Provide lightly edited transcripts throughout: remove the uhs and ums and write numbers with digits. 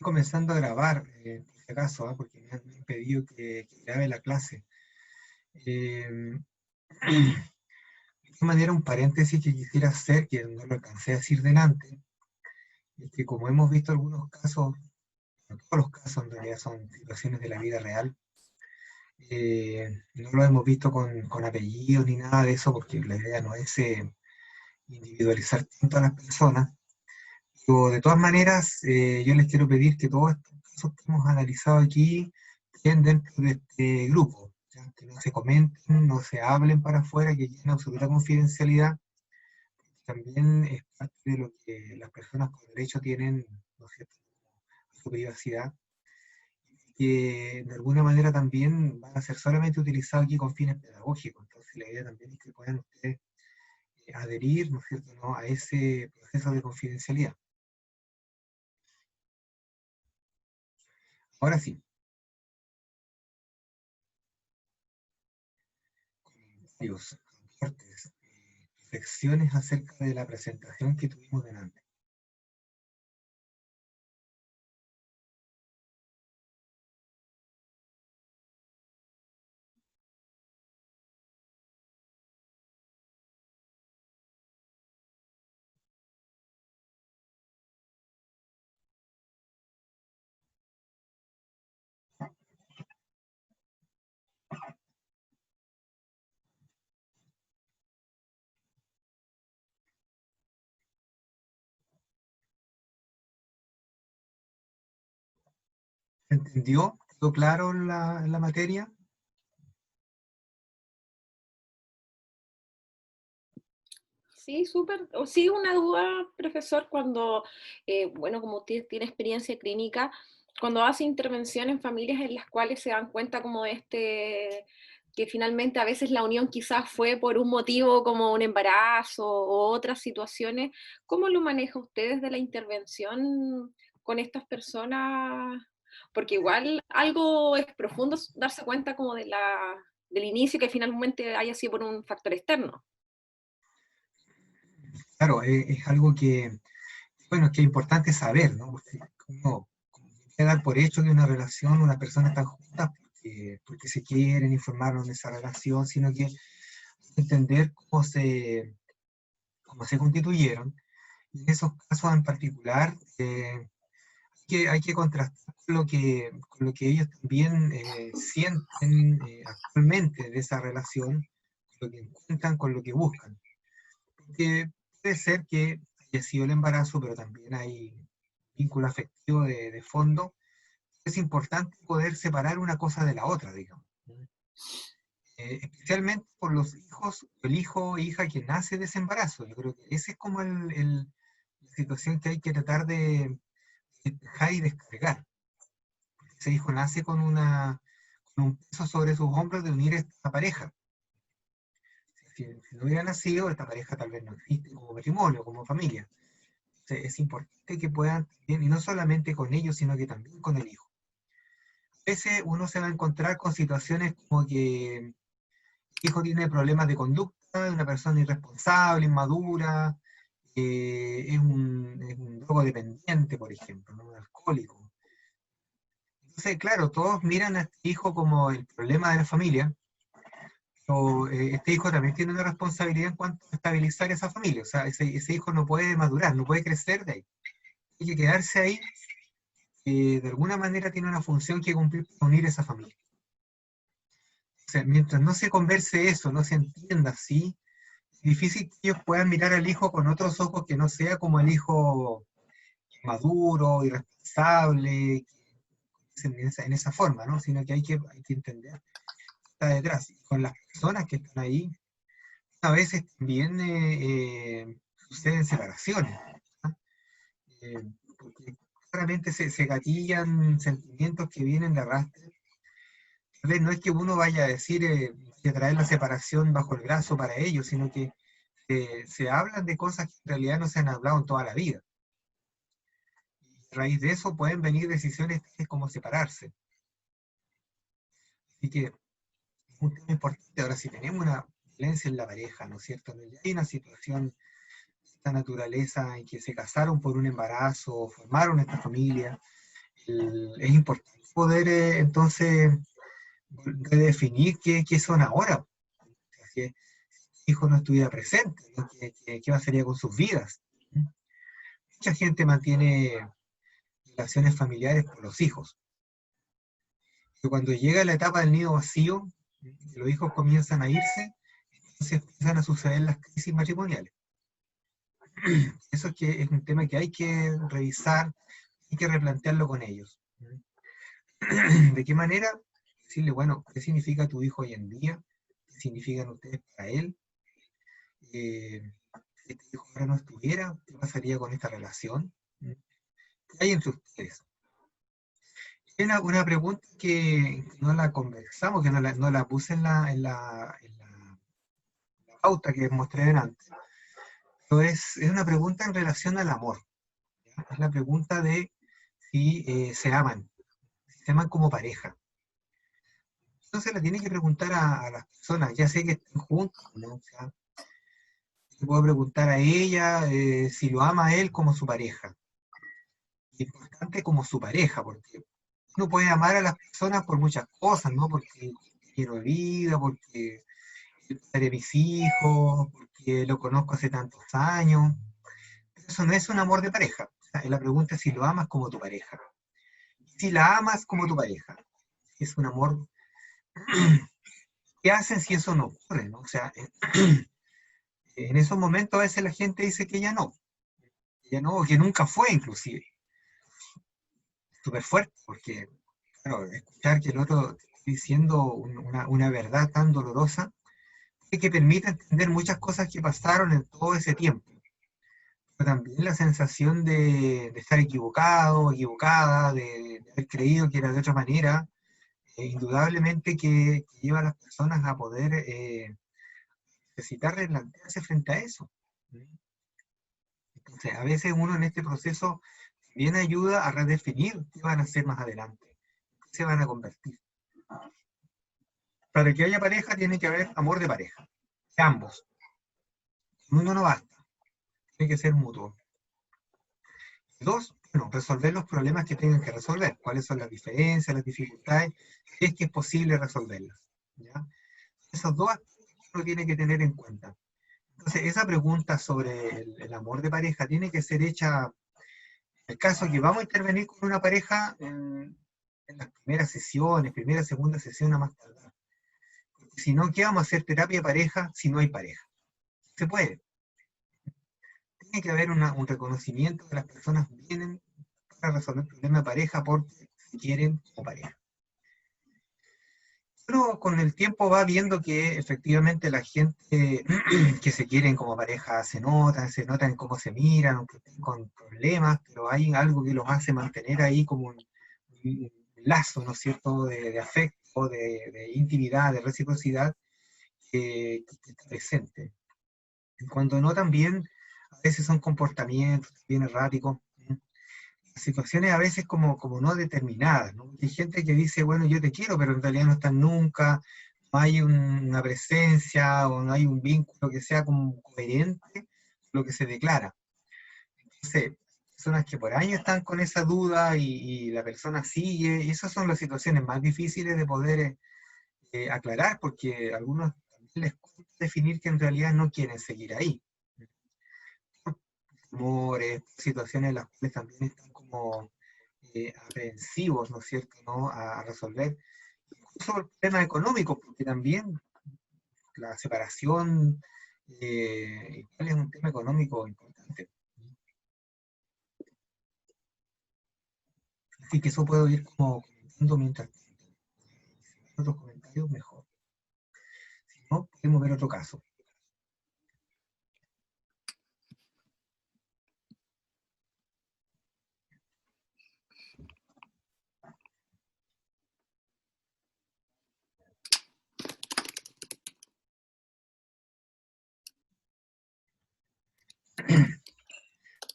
comenzando a grabar, por si acaso, porque me han pedido que grabe la clase. Eh, de esta manera, un paréntesis que quisiera hacer, que no lo alcancé a decir delante, es que como hemos visto algunos casos, no todos los casos en realidad son situaciones de la vida real, no lo hemos visto con apellidos ni nada de eso, porque la idea no es individualizar tanto a las personas. Pero de todas maneras, yo les quiero pedir que todos estos casos que hemos analizado aquí queden dentro de este grupo, ¿ya? Que no se comenten, no se hablen para afuera, que queden en absoluta confidencialidad. También es parte de lo que las personas con derecho tienen, ¿no es cierto?, su privacidad, que de alguna manera también van a ser solamente utilizados aquí con fines pedagógicos. Entonces la idea también es que puedan ustedes adherir, ¿no es cierto?, ¿no?, a ese proceso de confidencialidad. Ahora sí, comentarios, aportes, reflexiones acerca de la presentación que tuvimos delante. ¿Se entendió? ¿Quedó claro la materia? Sí, súper. O sí, una duda, profesor, cuando, bueno, como usted tiene experiencia clínica, cuando hace intervención en familias en las cuales se dan cuenta como de que finalmente a veces la unión quizás fue por un motivo como un embarazo o otras situaciones, ¿cómo lo maneja usted desde la intervención con estas personas? Porque igual algo es profundo darse cuenta como del inicio que finalmente haya sido por un factor externo. Claro, es algo que, bueno, que es importante saber, ¿no? Porque uno como que quiere dar por hecho que una relación, una persona están juntas porque se quieren y formaron esa relación, sino que entender cómo se constituyeron. Y en esos casos en particular, hay que contrastar con lo que ellos también sienten actualmente de esa relación, con lo que encuentran, con lo que buscan. Porque puede ser que haya sido el embarazo, pero también hay vínculo afectivo de fondo. Es importante poder separar una cosa de la otra, digamos. Especialmente por los hijos, el hijo o hija que nace de ese embarazo. Yo creo que ese es como la situación que hay que tratar de dejar y descargar. Ese hijo nace con un peso sobre sus hombros de unir esta pareja. Si no hubiera nacido, esta pareja tal vez no existe como matrimonio, como familia. Entonces, es importante que puedan también, y no solamente con ellos, sino que también con el hijo. A veces uno se va a encontrar con situaciones como que el hijo tiene problemas de conducta, es una persona irresponsable, inmadura, es un drogodependiente, por ejemplo, ¿no?, un alcohólico. Entonces, claro, todos miran a este hijo como el problema de la familia, pero este hijo también tiene una responsabilidad en cuanto a estabilizar esa familia. O sea, ese hijo no puede madurar, no puede crecer de ahí. Hay que quedarse ahí, de alguna manera tiene una función que cumplir para unir esa familia. O sea, mientras no se converse eso, no se entienda así, es difícil que ellos puedan mirar al hijo con otros ojos que no sea como el hijo maduro, irresponsable, en esa forma, ¿no? Sino que hay que entender qué está detrás. Y con las personas que están ahí, a veces también suceden separaciones, ¿no? Porque claramente se gatillan sentimientos que vienen de arrastre. Tal vez no es que uno vaya a decir que traer la separación bajo el brazo para ellos, sino que se hablan de cosas que en realidad no se han hablado en toda la vida. Y a raíz de eso pueden venir decisiones tales como separarse. Así que es un tema importante. Ahora, si tenemos una violencia en la pareja, ¿no es cierto? No hay una situación de esta naturaleza en que se casaron por un embarazo, formaron esta familia, es importante poder entonces redefinir qué son ahora. O sea, si el hijo no estuviera presente, ¿no? ¿Qué pasaría con sus vidas? Mucha gente mantiene relaciones familiares por los hijos. Pero cuando llega la etapa del nido vacío, los hijos comienzan a irse, entonces empiezan a suceder las crisis matrimoniales. Eso es un tema que hay que revisar, hay que replantearlo con ellos. ¿De qué manera? Decirle, bueno, ¿qué significa tu hijo hoy en día? ¿Qué significan ustedes para él? Si este hijo ahora no estuviera, ¿qué pasaría con esta relación? ¿Qué hay entre ustedes? Hay una pregunta que no la conversamos, que no la puse en la pauta que mostré delante. Pero es una pregunta en relación al amor. ¿Ya? Es la pregunta de si se aman como pareja. Entonces la tiene que preguntar a las personas, ya sé que están juntos, ¿no? O sea, le puedo preguntar a ella si lo ama a él como su pareja. Y importante como su pareja, porque uno puede amar a las personas por muchas cosas, ¿no? Porque quiero vida, porque es el padre de mis hijos, porque lo conozco hace tantos años. Pero eso no es un amor de pareja. O sea, la pregunta es si lo amas como tu pareja. Si la amas como tu pareja, es un amor. ¿Qué hacen si eso no ocurre, no? O sea, en esos momentos a veces la gente dice que ya no, o que nunca fue inclusive. Súper fuerte, porque, claro, escuchar que el otro te esté diciendo una verdad tan dolorosa, es que permite entender muchas cosas que pasaron en todo ese tiempo. Pero también la sensación de estar equivocado, equivocada, de haber creído que era de otra manera, indudablemente que lleva a las personas a poder necesitar replantearse frente a eso. Entonces, a veces uno en este proceso también ayuda a redefinir qué van a hacer más adelante, qué se van a convertir. Para que haya pareja tiene que haber amor de pareja, de ambos. Uno no basta, tiene que ser mutuo. Y dos, bueno, resolver los problemas que tengan que resolver, cuáles son las diferencias, las dificultades, si es que es posible resolverlas. ¿Ya? Esos dos aspectos uno tiene que tener en cuenta. Entonces, esa pregunta sobre el amor de pareja tiene que ser hecha en el caso que vamos a intervenir con una pareja en las primeras sesiones, primera, segunda sesión a más tardar. Porque si no, ¿qué vamos a hacer terapia de pareja si no hay pareja? Se puede. Tiene que haber un reconocimiento que las personas vienen para resolver el problema de pareja porque se quieren como pareja. Pero con el tiempo va viendo que efectivamente la gente que se quieren como pareja se nota en cómo se miran, aunque estén con problemas, pero hay algo que los hace mantener ahí como un lazo, ¿no es cierto?, de afecto, de intimidad, de reciprocidad, que está presente. Cuando no también, a veces son comportamientos bien erráticos, situaciones a veces como no determinadas, ¿no? Hay gente que dice, bueno, yo te quiero, pero en realidad no están nunca, no hay una presencia o no hay un vínculo que sea como coherente con lo que se declara. Entonces, personas que por años están con esa duda y la persona sigue, y esas son las situaciones más difíciles de poder aclarar, porque a algunos también les cuesta definir que en realidad no quieren seguir ahí. Rumores, situaciones en las cuales también están como aprensivos, ¿no es cierto?, ¿no?, a resolver. Incluso el problema económico, porque también la separación igual es un tema económico importante. Así que eso puedo ir como comentando mientras otros comentarios mejor. Si no, podemos ver otro caso.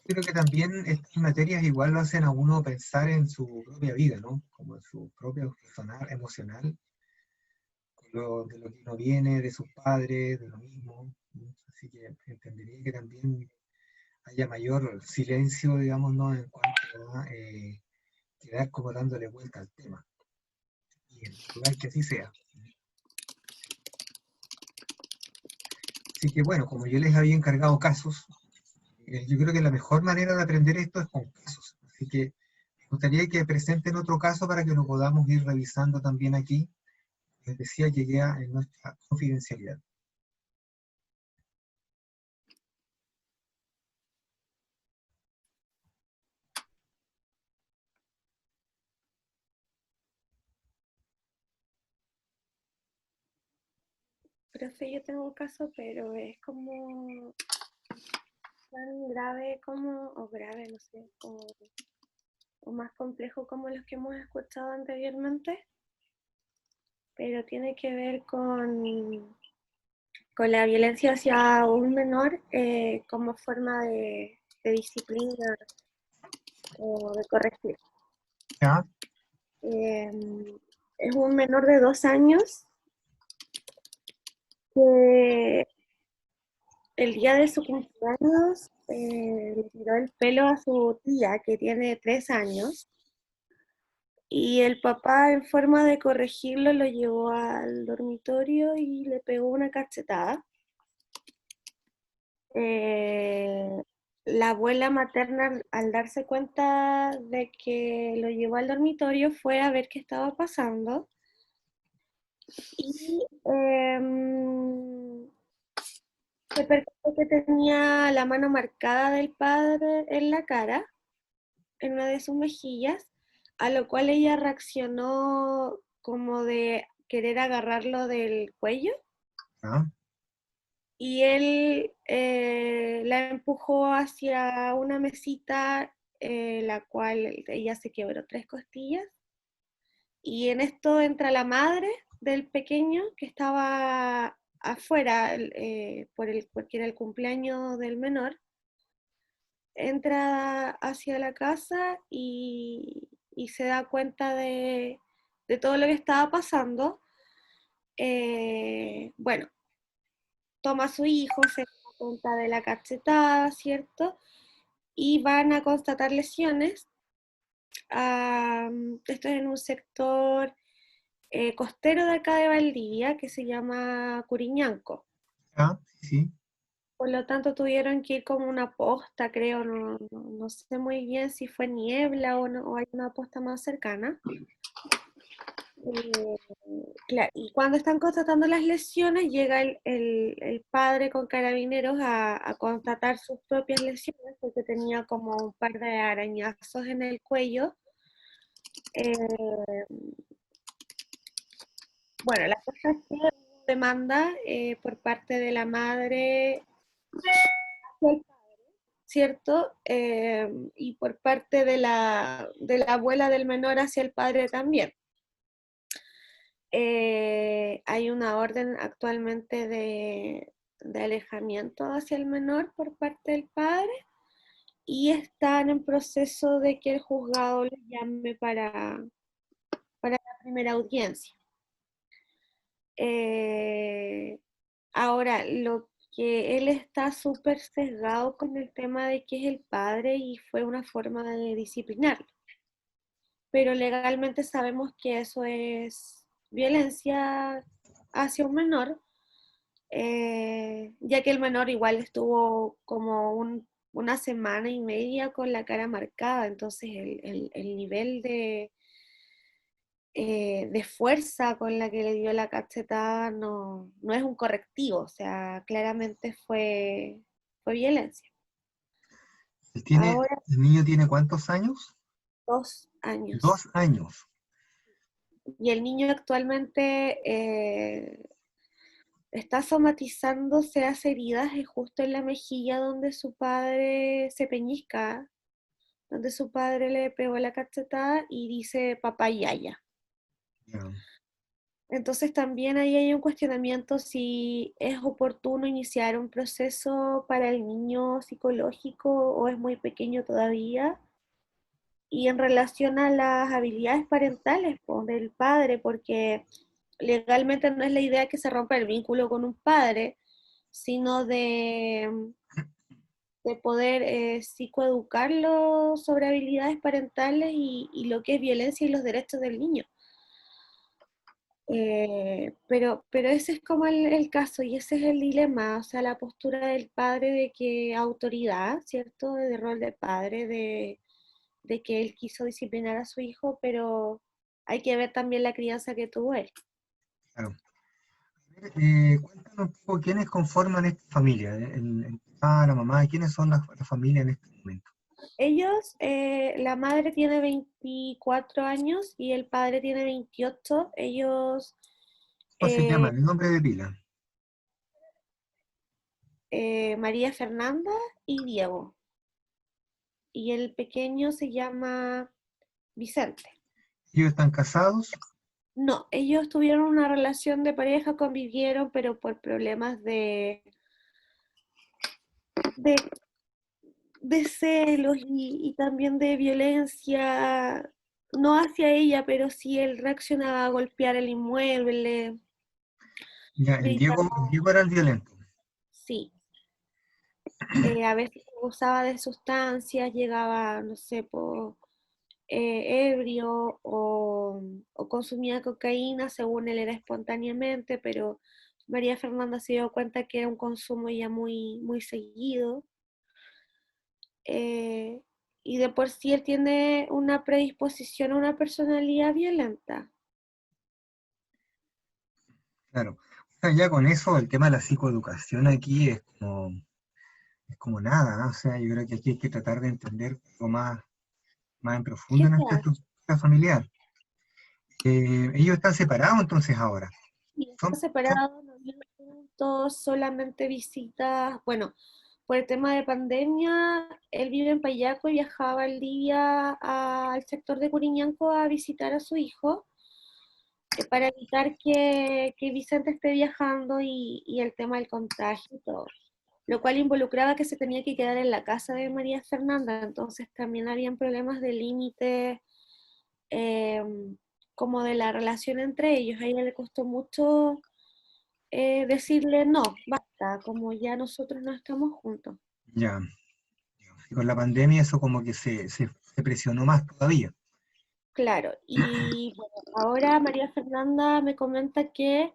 Creo que también estas materias igual lo hacen a uno pensar en su propia vida, ¿no? Como en su propio personal, emocional, de lo que uno viene, de sus padres, de lo mismo, ¿no? Así que entendería que también haya mayor silencio, digamos, ¿no?, en cuanto a qué quedar como dándole vuelta al tema. Y en lugar que así sea. Así que bueno, como yo les había encargado casos, yo creo que la mejor manera de aprender esto es con casos. Así que me gustaría que presenten otro caso para que lo podamos ir revisando también aquí. Les decía que queda en nuestra confidencialidad. Profe, yo tengo un caso, pero es como tan grave como, o grave, no sé, o más complejo como los que hemos escuchado anteriormente, pero tiene que ver con la violencia hacia un menor como forma de disciplina o de corregir. ¿Ya? Eh, es un menor de 2 años que el día de su cumpleaños le tiró el pelo a su tía que tiene 3 años y el papá en forma de corregirlo lo llevó al dormitorio y le pegó una cachetada. Eh, la abuela materna al darse cuenta de que lo llevó al dormitorio fue a ver qué estaba pasando y se percató que tenía la mano marcada del padre en la cara, en una de sus mejillas, a lo cual ella reaccionó como de querer agarrarlo del cuello ¿Ya? y él la empujó hacia una mesita, la cual ella se quebró 3 costillas y en esto entra la madre del pequeño que estaba afuera porque era el cumpleaños del menor, entra hacia la casa y se da cuenta de todo lo que estaba pasando. Bueno, toma a su hijo, se da cuenta de la cachetada, ¿cierto? Y van a constatar lesiones. Esto es en un sector costero de acá de Valdivia que se llama Curiñanco. ¿Ya? Sí, Por lo tanto, tuvieron que ir como una posta, creo, no sé muy bien si fue niebla o, no, o hay una posta más cercana. Eh, claro, y cuando están constatando las lesiones, llega el padre con carabineros a constatar sus propias lesiones, porque tenía como un par de arañazos en el cuello. Eh, bueno, la cosa es que hubo demanda por parte de la madre, ¿cierto? Y por parte de la abuela del menor hacia el padre también. Hay una orden actualmente de alejamiento hacia el menor por parte del padre y están en proceso de que el juzgado le llame para la primera audiencia. Ahora, lo que él está súper sesgado con el tema de que es el padre y fue una forma de disciplinarlo, pero legalmente sabemos que eso es violencia hacia un menor, ya que el menor igual estuvo como una semana y media con la cara marcada, entonces el nivel de fuerza con la que le dio la cachetada no es un correctivo, o sea, claramente fue violencia. Ahora, ¿El niño tiene cuántos años? 2 años. 2 años. Y el niño actualmente está somatizando, se hace heridas justo en la mejilla donde su padre se peñisca, donde su padre le pegó la cachetada y dice papá y yaya. Ya. Entonces también ahí hay un cuestionamiento si es oportuno iniciar un proceso para el niño psicológico o es muy pequeño todavía. Y en relación a las habilidades parentales pues, del padre, porque legalmente no es la idea que se rompa el vínculo con un padre, sino de poder psicoeducarlo sobre habilidades parentales y lo que es violencia y los derechos del niño. Pero ese es como el caso y ese es el dilema, o sea, la postura del padre de que autoridad, ¿cierto? De rol de padre, de que él quiso disciplinar a su hijo, pero hay que ver también la crianza que tuvo él. Claro. Cuéntanos un poco quiénes conforman esta familia, el papá, la mamá, quiénes son la familia en este momento. Ellos, la madre tiene 24 años y el padre tiene 28. Ellos, ¿Cómo se llama? eh, El nombre de pila. María Fernanda y Diego. Y el pequeño se llama Vicente. Ellos están casados, No, ellos tuvieron una relación de pareja, convivieron, pero por problemas de, de celos y también de violencia, no hacia ella, pero sí él reaccionaba a golpear el inmueble, ya, gritaba, El Diego era el violento. sí. A veces abusaba de sustancias, llegaba, no sé, ebrio o consumía cocaína, según él era espontáneamente, pero María Fernanda se dio cuenta que era un consumo ya muy, muy seguido. eh, y de por sí él tiene una predisposición a una personalidad violenta. Claro. O sea, ya con eso, el tema de la psicoeducación aquí es como nada, ¿no? O sea, yo creo que aquí hay que tratar de entender algo más en profundo ¿Qué en se esta hace? estructura familiar. Ellos están separados entonces ahora. Sí, está Son, son- separado, no viven juntos, solamente visitas. Bueno, por el tema de pandemia, él vive en Payaco y viajaba al día al sector de Curiñanco a visitar a su hijo para evitar que Vicente esté viajando y el tema del contagio y todo. Lo cual involucraba que se tenía que quedar en la casa de María Fernanda, entonces también habían problemas de límite, eh, como de la relación entre ellos. A ella le costó mucho decirle no, basta, como ya nosotros no estamos juntos. ya, y con la pandemia eso como que se presionó más todavía. Claro, y bueno, ahora María Fernanda me comenta que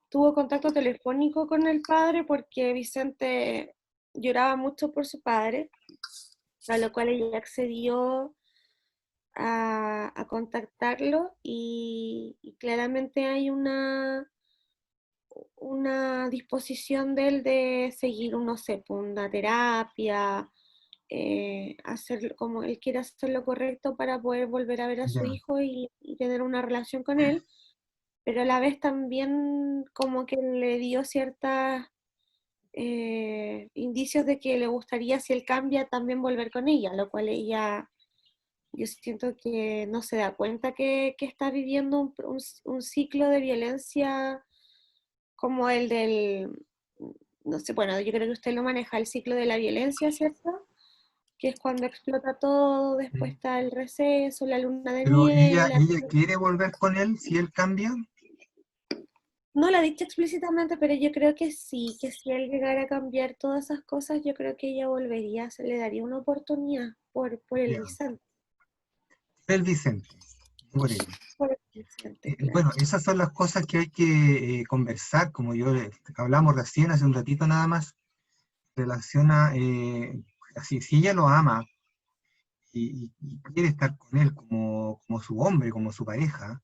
tuvo contacto telefónico con el padre porque Vicente lloraba mucho por su padre, a lo cual ella accedió a contactarlo y claramente hay una disposición de él de seguir, no sé, pues, una terapia, hacer como él quiere hacer lo correcto para poder volver a ver a su Ya, hijo y tener una relación con él, pero a la vez también como que le dio ciertos indicios de que le gustaría, si él cambia, también volver con ella, lo cual ella, yo siento que no se da cuenta que está viviendo un ciclo de violencia como el no sé, bueno, yo creo que usted lo maneja, el ciclo de la violencia, ¿cierto? Que es cuando explota todo, después mm. está el receso, la luna de Pero miel. ella quiere volver con él si él cambia. No lo ha dicho explícitamente, pero yo creo que si él llegara a cambiar todas esas cosas, yo creo que ella volvería, se le daría una oportunidad por el Ya, Vicente, el Vicente, no por ella. por el Vicente, claro. Bueno, esas son las cosas que hay que conversar, como hablamos recién hace un ratito nada más, relaciona, así, si ella lo ama y quiere estar con él como su hombre, como su pareja,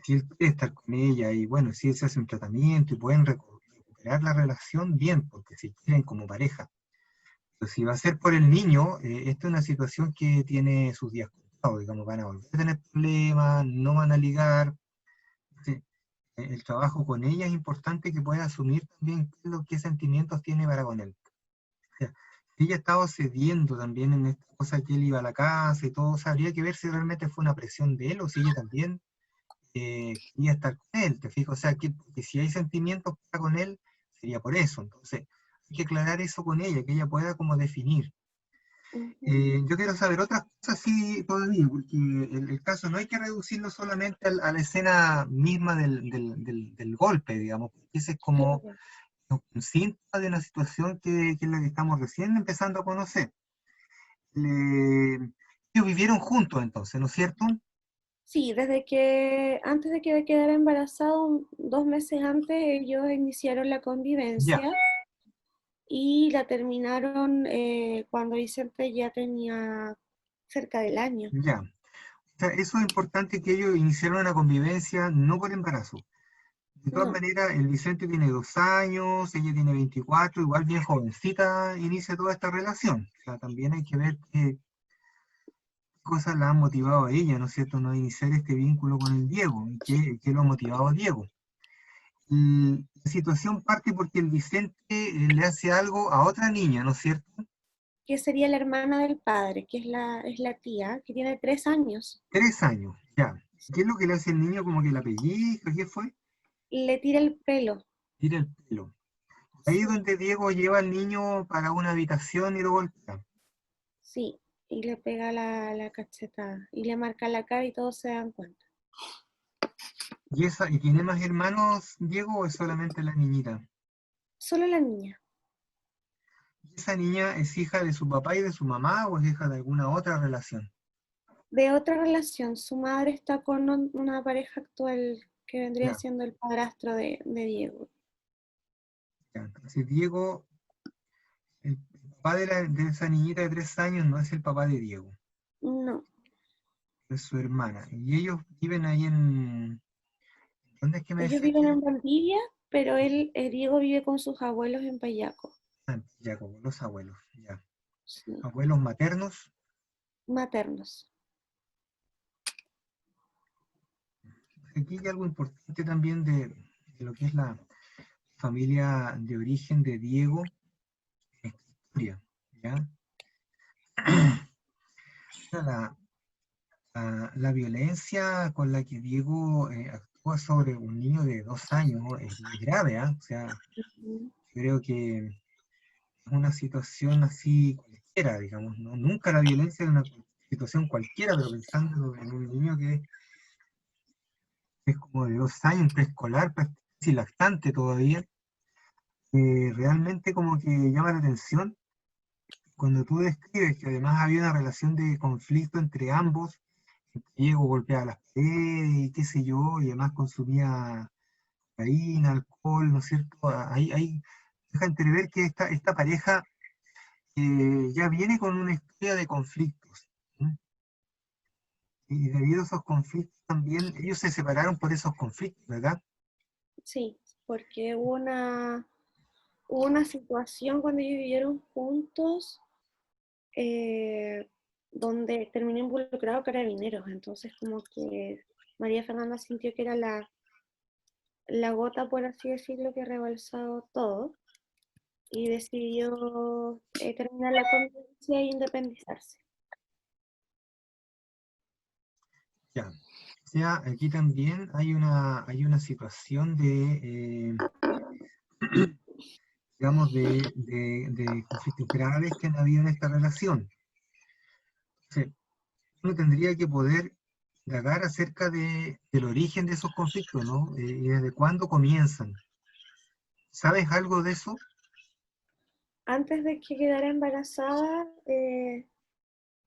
si él quiere estar con ella y bueno, si él se hace un tratamiento y pueden recuperar la relación, bien, porque si quieren como pareja. Pero si va a ser por el niño, esta es una situación que tiene sus días contados, digamos, van a volver a tener problemas, no van a ligar. Sí, el trabajo con ella es importante que pueda asumir también qué sentimientos tiene para con él. O sea, si ella estaba cediendo también en esta cosa que él iba a la casa y todo, o sea, habría que ver si realmente fue una presión de él o si ella también quería estar con él, te fijo, o sea, que si hay sentimientos para con él, sería por eso. Entonces, hay que aclarar eso con ella, que ella pueda como definir. Ujú. Yo quiero saber otras cosas sí todavía, porque el caso no hay que reducirlo solamente a la escena misma del golpe, digamos, porque ese es como Claro. un síntoma de una situación que es la que estamos recién empezando a conocer. Ellos vivieron juntos entonces, ¿no es cierto? Sí, desde que antes de que quedara embarazado, 2 meses antes, ellos iniciaron la Ya, convivencia y la terminaron cuando Vicente ya tenía cerca del año. ya. O sea, eso es importante que ellos iniciaron una convivencia no por embarazo. De todas No, maneras, el Vicente tiene 2 años, ella tiene 24, igual bien jovencita, inicia toda esta relación. O sea, también hay que ver qué cosas la han motivado a ella, ¿no es cierto?, no iniciar este vínculo con el Diego, y qué lo ha motivado a Diego. Y la situación parte porque el Vicente le hace algo a otra niña, ¿no es cierto? que sería la hermana del padre, que es la tía, que tiene 3 años. 3 años, ya. ¿Qué es lo que le hace el niño? Como que la pellizca, ¿qué fue? Le tira el pelo. Tira el pelo. Ahí es Sí, donde Diego lleva al niño para una habitación y lo golpea. sí, y le pega la cachetada y le marca la cara y todos se dan cuenta. ¿Y tiene más hermanos, Diego, o es solamente la niñita? Solo la niña. ¿Y esa niña es hija de su papá y de su mamá o es hija de alguna otra relación? De otra relación, su madre está con una pareja actual que vendría Ya, siendo el padrastro de Diego. ya. Entonces Diego, el papá de esa niñita de 3 años no es el papá de Diego, No, es su hermana. Y ellos viven ahí en... ¿Dónde es que me ellos decías viven que era? en Valdivia, pero Diego vive con sus abuelos en Payaco. Ah, ya, como los abuelos, ya. Sí, Abuelos maternos. maternos. Aquí hay algo importante también de lo que es la familia de origen de Diego en esta historia, ¿ya? La, la violencia con la que Diego actúa sobre un niño de 2 años es muy grave, ¿ah? O sea, Ujú. creo que es una situación así cualquiera, digamos, ¿no? Nunca la violencia es una situación cualquiera, pero pensando en un niño que es como de 2 años, preescolar, casi lactante todavía, realmente como que llama la atención cuando tú describes que además había una relación de conflicto entre ambos. Diego golpeaba las paredes y qué sé yo, y además consumía cocaína, alcohol, ¿no es cierto? Ahí deja entrever que esta pareja ya viene con una historia de conflictos, ¿no? Y debido a esos conflictos también, ellos se separaron por esos conflictos, ¿verdad? Sí, porque hubo una situación cuando ellos vivieron juntos eh, donde terminó involucrado carabineros. Entonces, como que María Fernanda sintió que era la gota, por así decirlo, que rebalsado todo y decidió terminar la convivencia e independizarse. Ya. O sea, aquí también hay una situación digamos, de conflictos graves que han habido en esta relación. Entonces, uno tendría que poder indagar acerca del origen de esos conflictos, ¿no? Y desde cuándo comienzan. ¿Sabes algo de eso? Antes de que quedara embarazada,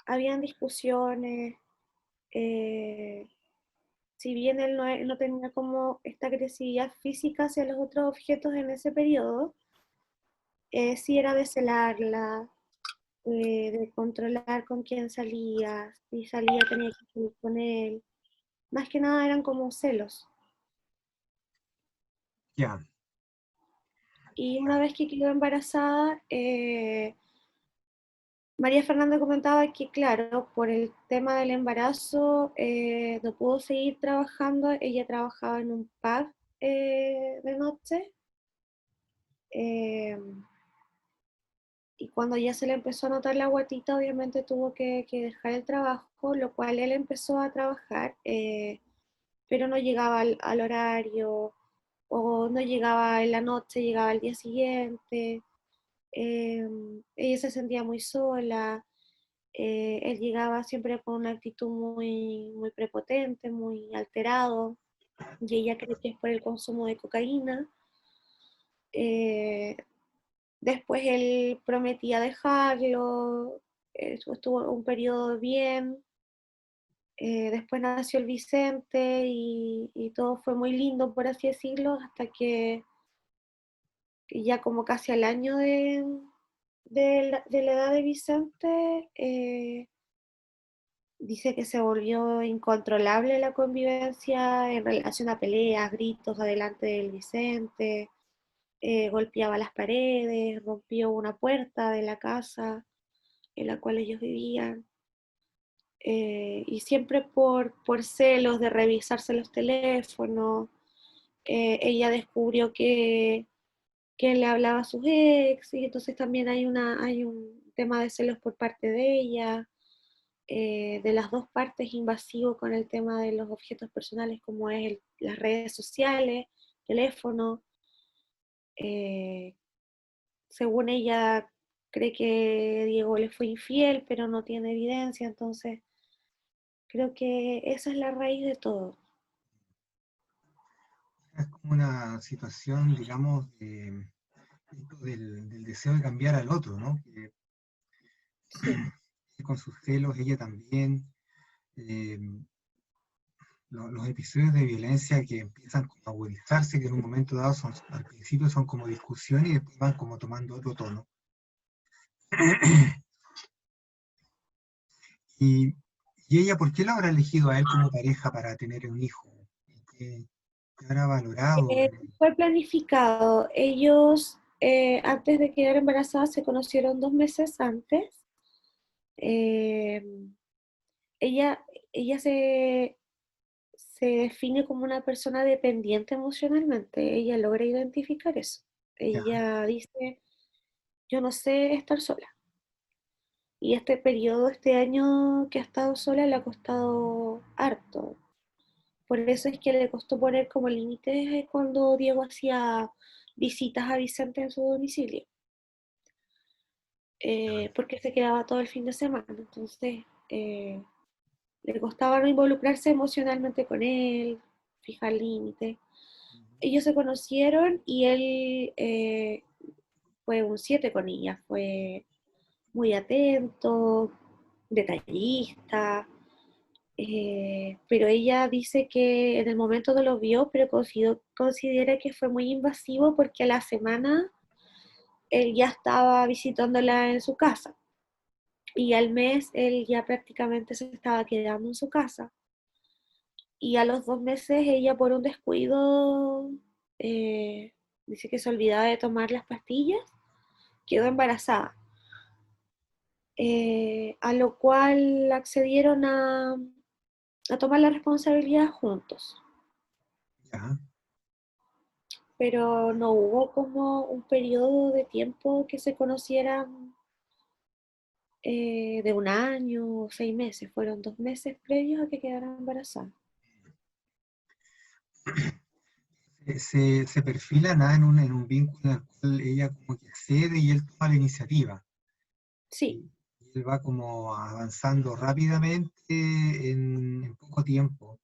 habían discusiones. eh, si bien él no tenía como esta agresividad física hacia los otros objetos en ese periodo, sí era de celarla, de controlar con quién salía, si salía tenía que salir con él. Más que nada eran como celos. Ya, Y una ya, vez que quedó embarazada, María Fernanda comentaba que, claro, por el tema del embarazo, no pudo seguir trabajando. Ella trabajaba en un pub de noche. eh, y cuando ya se le empezó a notar la guatita, obviamente tuvo que dejar el trabajo, lo cual él empezó a trabajar, pero no llegaba al horario, o no llegaba en la noche, llegaba al día siguiente. Ella se sentía muy sola. Él llegaba siempre con una actitud muy, muy prepotente, muy alterado, y ella cree que es por el consumo de cocaína. Eh, Después él prometía dejarlo, estuvo un periodo bien. Después nació el Vicente y todo fue muy lindo, por así decirlo, hasta que ya como casi al año de la edad de Vicente, dice que se volvió incontrolable la convivencia en relación a peleas, gritos delante del Vicente, golpeaba las paredes, rompió una puerta de la casa en la cual ellos vivían. Y siempre por celos de revisarse los teléfonos, ella descubrió que él le hablaba a sus ex, y entonces también hay un tema de celos por parte de ella, de las dos partes invasivo con el tema de los objetos personales, como es las redes sociales, teléfono. eh, Según ella, cree que Diego le fue infiel, pero no tiene evidencia, entonces creo que esa es la raíz de todo. Es como una situación, digamos, del deseo de cambiar al otro, ¿no? Sí, Que con sus celos, ella también. eh, los episodios de violencia que empiezan como a agudizarse, que en un momento dado al principio son como discusiones y después van como tomando otro tono. Y, y ella, ¿por qué lo habrá elegido a él como pareja para tener un hijo? ¿Qué, qué habrá valorado en él? fue planificado. Ellos, antes de quedar embarazadas, se conocieron 2 meses antes. Eh, ella ella se define como una persona dependiente emocionalmente. Ella logra identificar eso. Ya, Ella dice, yo no sé estar sola. Y este periodo, este año que ha estado sola, le ha costado harto. Por eso es que le costó poner como límites cuando Diego hacía visitas a Vicente en su domicilio, porque se quedaba todo el fin de semana. Entonces, le costaba no involucrarse emocionalmente con él, fijar límites. Ellos se conocieron y él fue un 7 con ella, fue muy atento, detallista, pero ella dice que en el momento no lo vio, pero considera que fue muy invasivo porque a la semana él ya estaba visitándola en su casa y al mes él ya prácticamente se estaba quedando en su casa. Y a los 2 meses ella por un descuido, eh, dice que se olvidaba de tomar las pastillas, quedó embarazada. A lo cual accedieron a tomar la responsabilidad juntos. ya. Pero no hubo como un periodo de tiempo que se conocieran, de un año o 6 meses, fueron 2 meses previos a que quedara embarazada. Se perfila nada en un vínculo en el cual ella como que cede y él toma la iniciativa. Sí, Y él va como avanzando rápidamente en poco tiempo.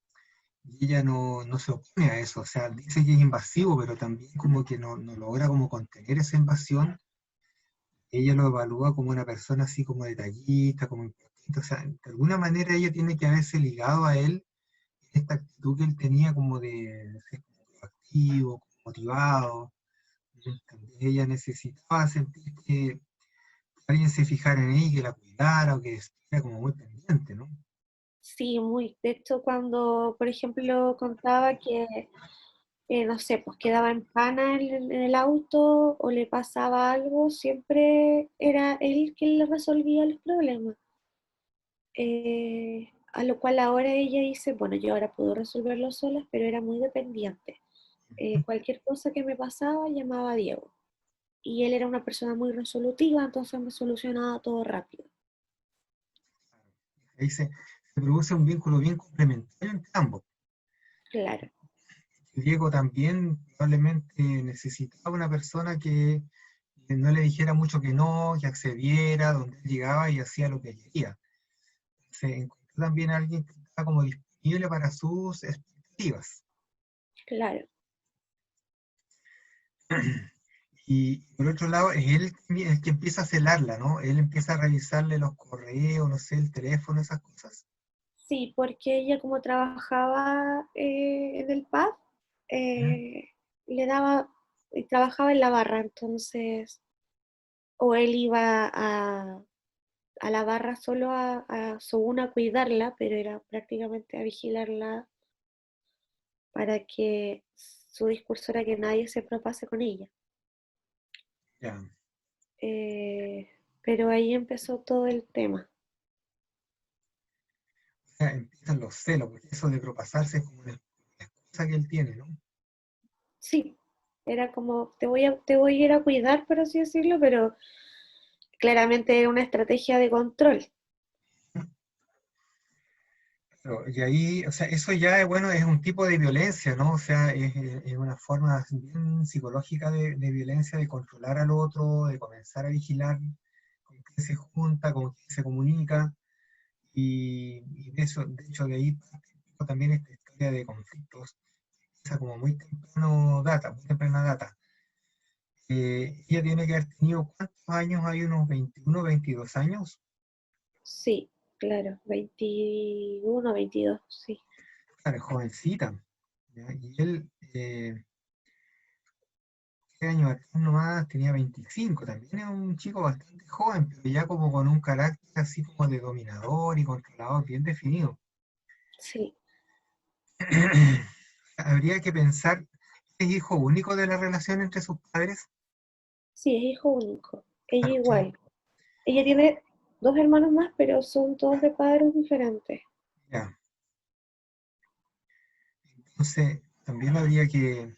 Y ella no se opone a eso, o sea, dice que es invasivo, pero también como que no logra como contener esa invasión. Ella lo evalúa como una persona así como detallista, como importante, o sea, de alguna manera ella tiene que haberse ligado a él, esta actitud que él tenía como de ser como proactivo, como motivado. También ella necesitaba sentir que alguien se fijara en ella, que la cuidara o que estuviera como muy pendiente, ¿no? sí, muy. De hecho, cuando, por ejemplo, contaba que, no sé, pues quedaba en pana en el auto o le pasaba algo, siempre era él quien le resolvía los problemas. A lo cual ahora ella dice, bueno, yo ahora puedo resolverlo sola, pero era muy dependiente. Cualquier cosa que me pasaba, llamaba a Diego. Y él era una persona muy resolutiva, entonces me solucionaba todo rápido. Ahí se produce un vínculo bien complementario entre ambos. Claro, Diego también probablemente necesitaba una persona que no le dijera mucho que no, que accediera, donde él llegaba y hacía lo que quería. Se encontró también a alguien que estaba como disponible para sus expectativas. claro. Y por otro lado, es él el que empieza a celarla, ¿no? Él empieza a revisarle los correos, no sé, el teléfono, esas cosas. Sí, porque ella como trabajaba en el pub, ¿Mm? le daba, y trabajaba en la barra, entonces, o él iba a la barra solo según a cuidarla, pero era prácticamente a vigilarla para que su discurso era que nadie se propase con ella. Ya. Eh, pero ahí empezó todo el tema. O sea, empiezan los celos, porque eso de propasarse es como una excusa que él tiene, ¿no? Sí, era como, te voy a ir a cuidar, por así decirlo, pero claramente era una estrategia de control. Y ahí, o sea, eso ya es bueno, es un tipo de violencia, ¿no? O sea, es una forma bien psicológica de violencia, de controlar al otro, de comenzar a vigilar con quién se junta, con quién se comunica, y de eso, de hecho, de ahí parte un poco también esta historia de conflictos, esa como muy temprano data, muy temprana data. Ella tiene que haber tenido, ¿cuántos años? Hay unos 21, 22 años. Sí, claro, 21, 22, sí. Claro, es jovencita. ¿Ya? Y él, ¿qué años atrás nomás? Tenía 25. También es un chico bastante joven, pero ya como con un carácter así como de dominador y controlador bien definido. Sí, Habría que pensar, ¿es hijo único de la relación entre sus padres? sí, es hijo único. Ella Claro, sí. igual. Ella tiene dos hermanos más, pero son todos de padres diferentes. Ya. Entonces, también habría que,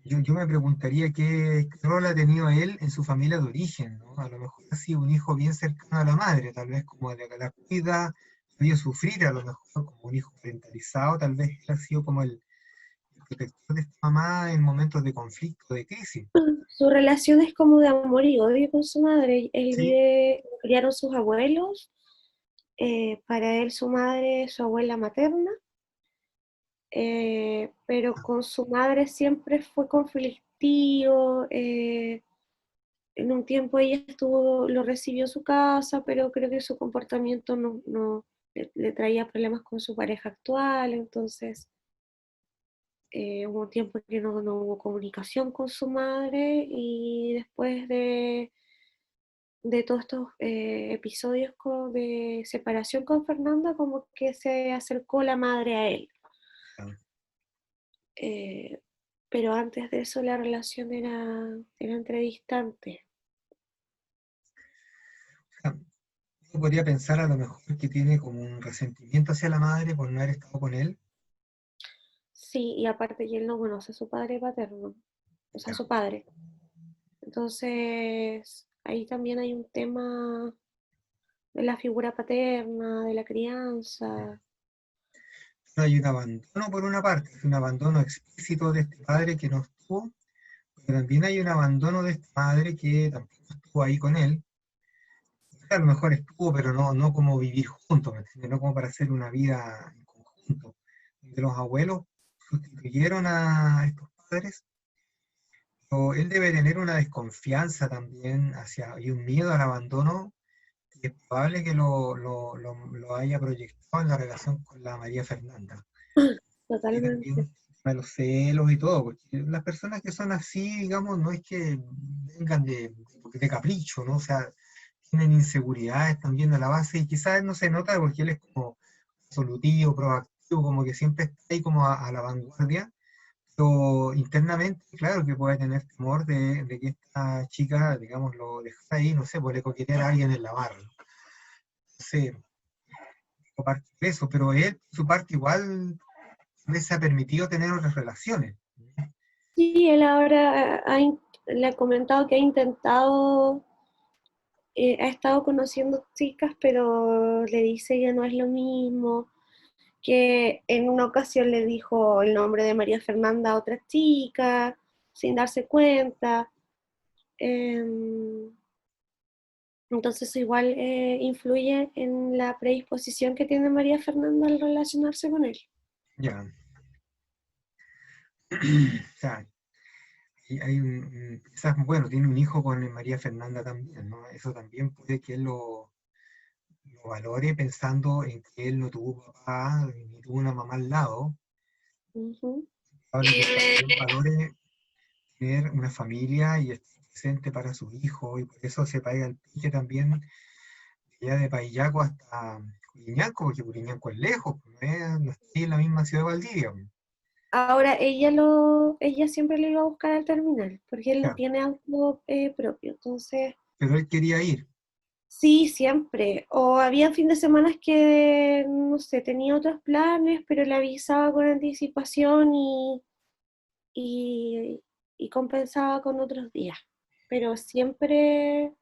yo me preguntaría qué rol ha tenido él en su familia de origen, ¿no? A lo mejor ha sido un hijo bien cercano a la madre, tal vez como de que la cuida, debió sufrir a lo mejor como un hijo parentalizado, tal vez él ha sido como el protector de esta mamá en momentos de conflicto, de crisis. Su relación es como de amor y odio con su madre. Él Sí, vive, lo criaron sus abuelos. Para él su madre es su abuela materna, pero con su madre siempre fue conflictivo. En un tiempo ella estuvo, lo recibió en su casa, pero creo que su comportamiento no le traía problemas con su pareja actual, entonces hubo un tiempo que no hubo comunicación con su madre y después de todos estos episodios de separación con Fernanda, como que se acercó la madre a él. claro. Eh, pero antes de eso la relación era entre distantes. O sea, uno podría pensar a lo mejor que tiene como un resentimiento hacia la madre por no haber estado con él. Sí, y aparte que él no conoce a su padre paterno, o sea, a Ya. su padre. Entonces, ahí también hay un tema de la figura paterna, de la crianza. Hay un abandono por una parte, es un abandono explícito de este padre que no estuvo, pero también hay un abandono de esta madre que tampoco estuvo ahí con él. A lo mejor estuvo, pero no como vivir juntos, ¿me entiendes? No como para hacer una vida en conjunto. Donde los abuelos sustituyeron a estos padres, pero él debe tener una desconfianza también hacia, y un miedo al abandono, que es probable que lo haya proyectado en la relación con la María Fernanda. Y Totalmente. también a los celos y todo, porque las personas que son así, digamos, no es que vengan de capricho, ¿no? O sea, tienen inseguridades también a la base y quizás no se nota porque él es como resolutivo, proactivo, como que siempre está ahí como a la vanguardia, pero internamente, claro que puede tener temor de que esta chica, digamos, lo dejara ahí, no sé, puede coquetear a alguien en la barra, no sé, o parte de eso, pero él, por su parte, igual les ha permitido tener otras relaciones. Sí, él ahora le ha comentado que ha intentado, ha estado conociendo chicas, pero le dice que no es lo mismo, que en una ocasión le dijo el nombre de María Fernanda a otra chica, sin darse cuenta. Em, entonces igual influye en la predisposición que tiene María Fernanda al relacionarse con él. Ya. O sea, Y hay quizás, bueno, tiene un hijo con María Fernanda también, ¿no? Eso también puede que él lo valore pensando en que él no tuvo papá ni tuvo una mamá al lado. Ujú. Probable que él también valore tener una familia y estar presente para su hijo, y por eso se pega el pique también ya de Paillaco hasta Curiñanco, porque Curiñanco es lejos, pues, no está ahí en la misma ciudad de Valdivia, pues. Ahora ella siempre lo iba a buscar al terminal, porque él no Ya, tiene auto propio, entonces pero él quería ir. sí, siempre. O había fin de semana que, no sé, tenía otros planes, pero le avisaba con anticipación y, y compensaba con otros días. Pero siempre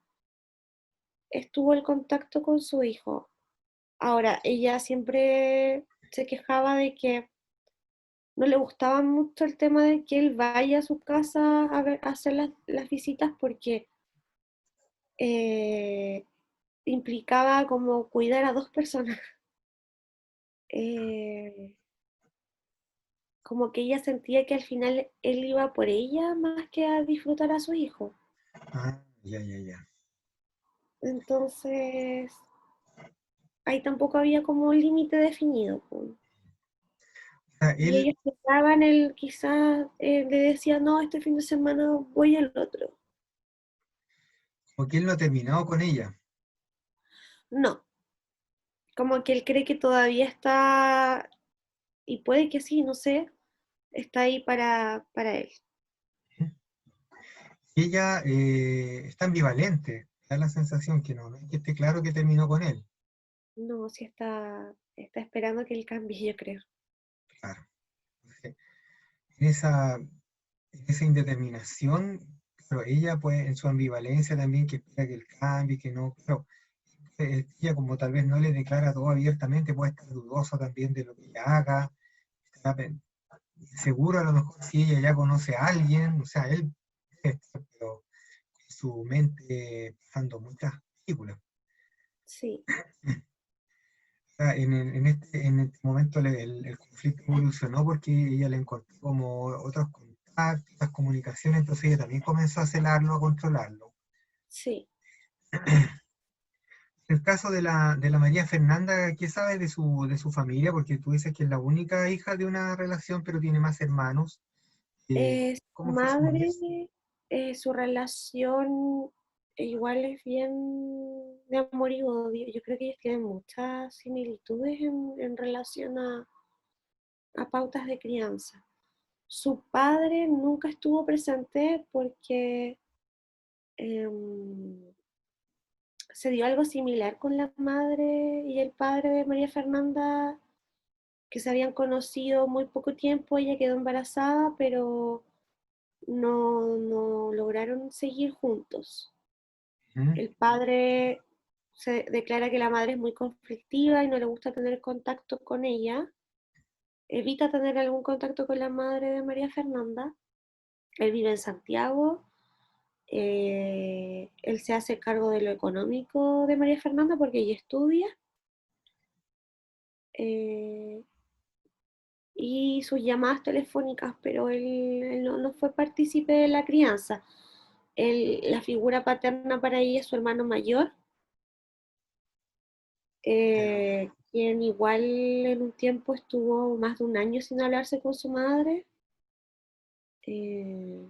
estuvo el contacto con su hijo. Ahora, ella siempre se quejaba de que no le gustaba mucho el tema de que él vaya a su casa a hacer las visitas porque eh, implicaba como cuidar a dos personas. Eh, Como que ella sentía que al final él iba por ella más que a disfrutar a su hijo. Ah, ya, ya, ya. Entonces, ahí tampoco había como un límite definido, po. O sea, Y él, ellos quedaban, él quizás le decía, no, este fin de semana voy al otro. como que él no ha terminado con ella. No, como que él cree que todavía está, y puede que sí, no sé, está ahí para él. Y ella está ambivalente, da la sensación que no es que esté claro que terminó con él. No, sí está esperando que él cambie, yo creo. Claro. Entonces, en esa indeterminación, pero ella pues en su ambivalencia también que espera que él cambie, que no, pero ella como tal vez no le declara todo abiertamente, puede estar dudoso también de lo que ella haga, está seguro a lo mejor si ella ya conoce a alguien, o sea, él puede estar, pero con su mente pasando muchas películas. Sí, Sea, en este momento el conflicto evolucionó porque ella le encontró como otros contactos, otras comunicaciones, entonces ella también comenzó a celarlo, a controlarlo. sí. En el caso de la María Fernanda, ¿qué sabes de su familia? Porque tú dices que es la única hija de una relación, pero tiene más hermanos. Su ¿Cómo fue su madre, niñez? su relación igual es bien de amor y odio. Yo creo que ellos tienen muchas similitudes en relación a pautas de crianza. Su padre nunca estuvo presente porque em, se dio algo similar con la madre y el padre de María Fernanda, que se habían conocido muy poco tiempo. Ella quedó embarazada, pero no lograron seguir juntos. ¿Mm? El padre se declara que la madre es muy conflictiva y no le gusta tener contacto con ella, evita tener algún contacto con la madre de María Fernanda. Él vive en Santiago, él se hace cargo de lo económico de María Fernanda porque ella estudia, eh, y sus llamadas telefónicas, pero él no fue partícipe de la crianza. La figura paterna para ella es su hermano mayor, Ya. quien igual en un tiempo estuvo más de un año sin hablarse con su madre. eh,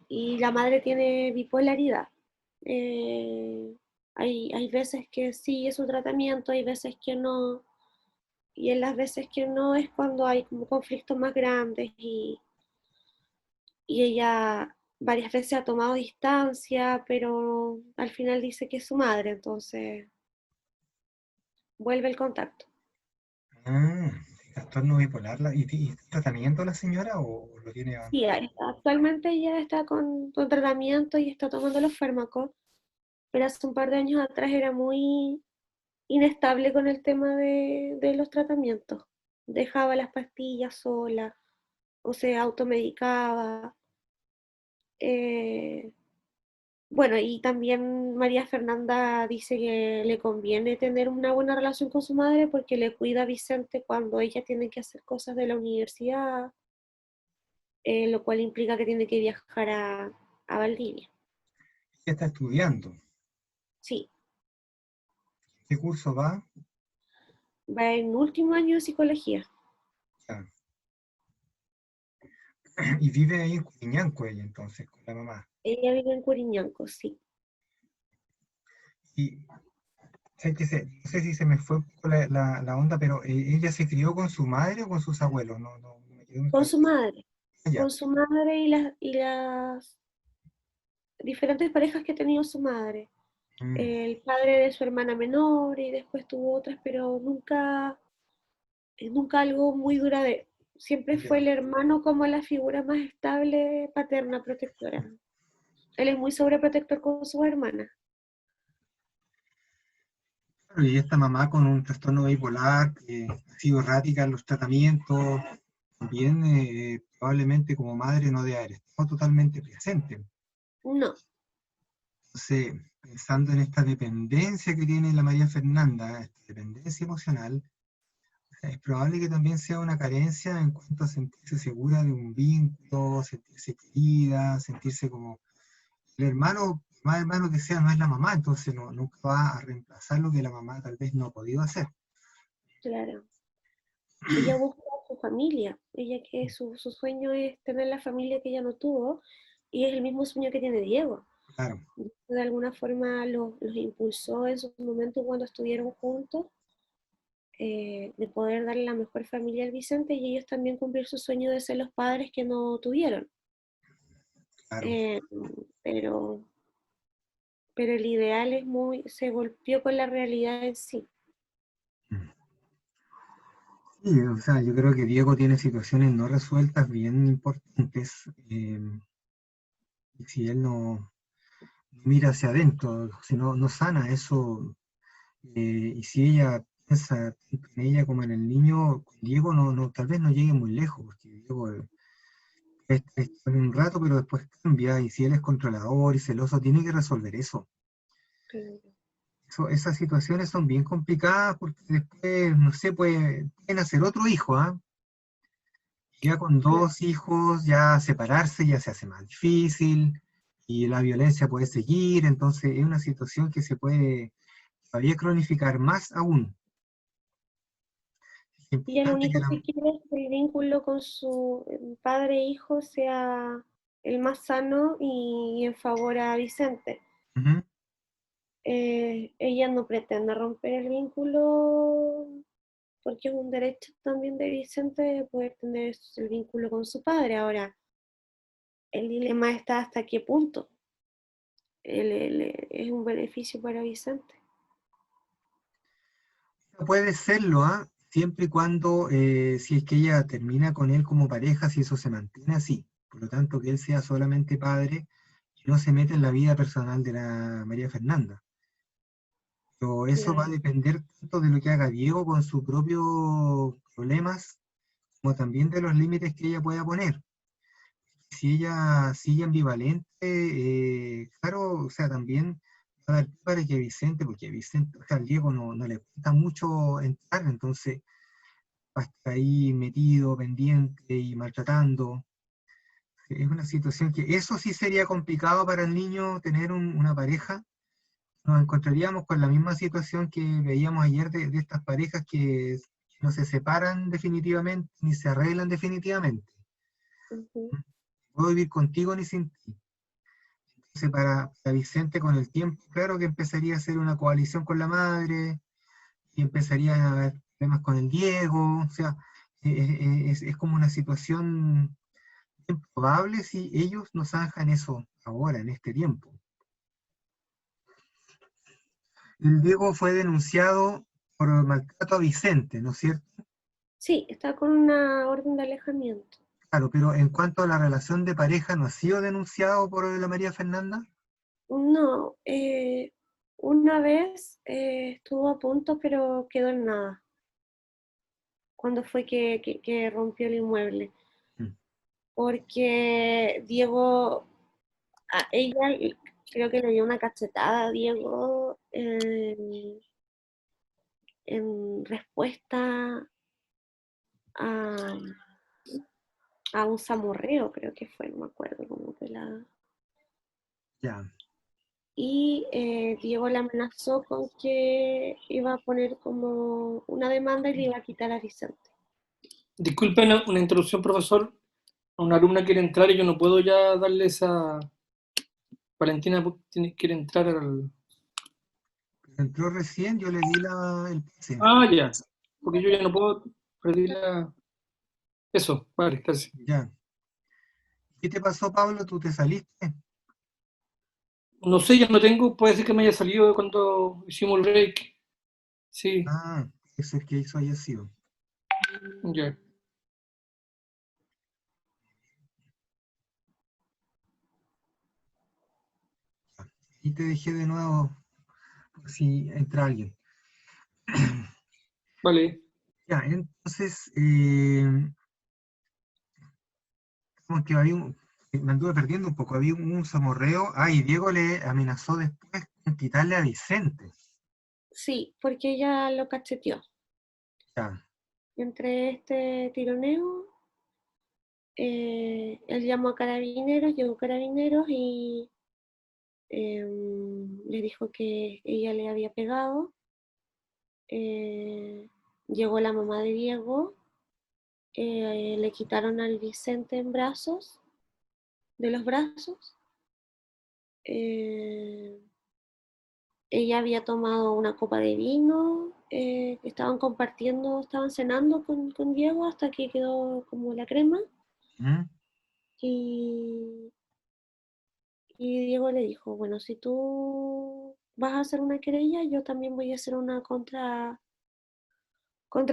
y la madre tiene bipolaridad. Eh, hay veces que sigue su tratamiento, hay veces que no, y en las veces que no es cuando hay como conflictos más grandes y ella varias veces ha tomado distancia, pero al final dice que es su madre, entonces vuelve el contacto. Ah, trastorno bipolar. ¿Y tratamiento la señora o lo tiene Sí, avanzado? actualmente ella está con tratamiento y está tomando los fármacos, pero hace un par de años atrás era muy inestable con el tema de los tratamientos. Dejaba las pastillas sola o se automedicaba. eh, bueno, y también María Fernanda dice que le conviene tener una buena relación con su madre porque le cuida a Vicente cuando ella tiene que hacer cosas de la universidad. lo cual implica que tiene que viajar a Valdivia. ¿Qué está estudiando? Sí, ¿Qué curso va? va en último año de psicología. Ya. Y vive ahí en Curiñanco ella entonces, con la mamá. Ella vive en Curiñanco, sí. Y sé que no sé si se me fue un poco la onda, pero ¿ella se crió con su madre o con sus abuelos? No, no, me quedé muy Con claro. su madre. Ah, ya, Con su madre y las diferentes parejas que ha tenido su madre. mm, El padre de su hermana menor y después tuvo otras, pero nunca algo muy duradero. Siempre fue ya. el hermano como la figura más estable, paterna, protectora. Él es muy sobreprotector con sus hermanas. Claro, y esta mamá con un trastorno bipolar, que ha sido errática en los tratamientos, también probablemente como madre no debe haber estado totalmente presente. No, Entonces, pensando en esta dependencia que tiene la María Fernanda, esta dependencia emocional, es probable que también sea una carencia en cuanto a sentirse segura de un vínculo, sentirse querida, sentirse como el hermano, más hermano que sea, no es la mamá, entonces nunca va a reemplazar lo que la mamá tal vez no ha podido hacer. claro. Ella busca a su familia. Ella que su sueño es tener la familia que ella no tuvo y es el mismo sueño que tiene Diego. Claro, De alguna forma los impulsó en su momento cuando estuvieron juntos, de poder darle la mejor familia al Vicente y ellos también cumplir su sueño de ser los padres que no tuvieron. claro. Eh, pero, pero el ideal se golpeó con la realidad en sí. Sí, o sea, yo creo que Diego tiene situaciones no resueltas bien importantes. Y si él no mira hacia adentro, si no sana eso, y si ella piensa tanto en ella como en el niño, con Diego tal vez no llegue muy lejos, porque Diego está en un rato, pero después cambia, y si él es controlador y celoso, tiene que resolver eso. Esas situaciones son bien complicadas porque después, no sé, pueden hacer otro hijo, ¿ah? Ya con Claro. dos hijos, ya separarse ya se hace más difícil y la violencia puede seguir, entonces es una situación que se puede todavía cronificar más aún. Es Y el importante que único la... que quiere es que el vínculo con su padre e hijo sea el más sano y en favor a Vicente. Ujú, Ella no pretende romper el vínculo porque es un derecho también de Vicente de poder tener el vínculo con su padre. Ahora, el dilema está hasta qué punto es un beneficio para Vicente. puede serlo, ¿ah? Siempre y cuando, si es que ella termina con él como pareja, si eso se mantiene así. Por lo tanto, que él sea solamente padre y no se mete en la vida personal de la María Fernanda. Pero eso va a Claro. depender tanto de lo que haga Diego con sus propios problemas, como también de los límites que ella pueda poner. Si ella sigue ambivalente, claro, o sea, también va a dar pie para que Vicente, porque Vicente, o sea, al Diego no le cuesta mucho entrar, entonces va a estar ahí metido, pendiente y maltratando. Es una situación que eso sí sería complicado para el niño tener una pareja. Nos encontraríamos con la misma situación que veíamos ayer de estas parejas que no se separan definitivamente ni se arreglan definitivamente. Ujú. Puedo vivir contigo ni sin ti. Entonces, para Vicente, con el tiempo, claro que empezaría a hacer una coalición con la madre y empezaría a haber problemas con el Diego. O sea, es como una situación bien probable si ellos no zanjan eso ahora, en este tiempo. El Diego fue denunciado por maltrato a Vicente, ¿no es cierto? Sí, está con una orden de alejamiento. Claro, pero en cuanto a la relación de pareja, ¿no ha sido denunciado por la María Fernanda? No, una vez estuvo a punto, pero quedó en nada, cuando fue que rompió el inmueble. Mm. Porque Diego, a ella creo que le dio una cachetada a Diego en respuesta a, a un samurreo, creo que fue, no me acuerdo cómo que la... Ya. Y Diego le amenazó con que iba a poner como una demanda y le iba a quitar a Vicente. Disculpe una interrupción, profesor. Una alumna quiere entrar y yo no puedo ya darle esa... Valentina quiere entrar al... Entró recién, yo le di el pase. Ah, ya. Porque yo ya no puedo pedir la... Eso, vale, casi. Ya. ¿Qué te pasó, Pablo? ¿Tú te saliste? No sé, ya no tengo, puede ser que me haya salido cuando hicimos el break. Sí, Ah, eso es que eso haya sido. ya. Y te dejé de nuevo por si entra alguien. Vale. Ya, entonces, como que me anduve perdiendo un poco, había un samorreo. Ah, y Diego le amenazó después con quitarle a Vicente. Sí, porque ella lo cacheteó. Ya. Entre este tironeo, él llamó a carabineros, llegó carabineros y le dijo que ella le había pegado. Llegó la mamá de Diego, le quitaron al Vicente de los brazos. Ella había tomado una copa de vino, estaban compartiendo, estaban cenando con Diego hasta que quedó como la crema. ¿Mm? Y, y Diego le dijo, bueno, si tú vas a hacer una querella, yo también voy a hacer una contra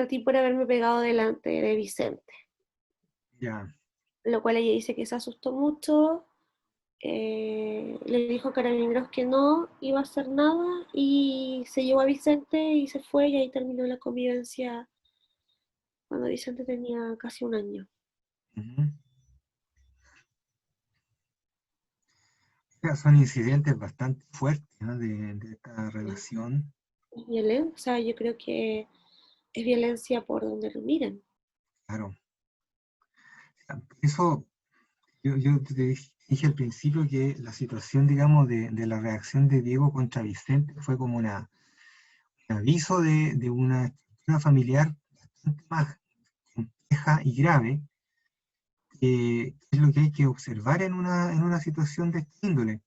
ti por haberme pegado delante de Vicente. Ya. Lo cual ella dice que se asustó mucho, le dijo a Carabineros que no iba a hacer nada y se llevó a Vicente y se fue y ahí terminó la convivencia cuando Vicente tenía casi un año. Ujú. Ya, son incidentes bastante fuertes, ¿no? de esta relación. Es violencia, o sea, yo creo que es violencia por donde lo miren. Claro. Eso, yo te dije al principio que la situación, digamos, de la reacción de Diego contra Vicente fue como un aviso de una estructura familiar bastante más compleja y grave, que es lo que hay que observar en una situación de esta índole.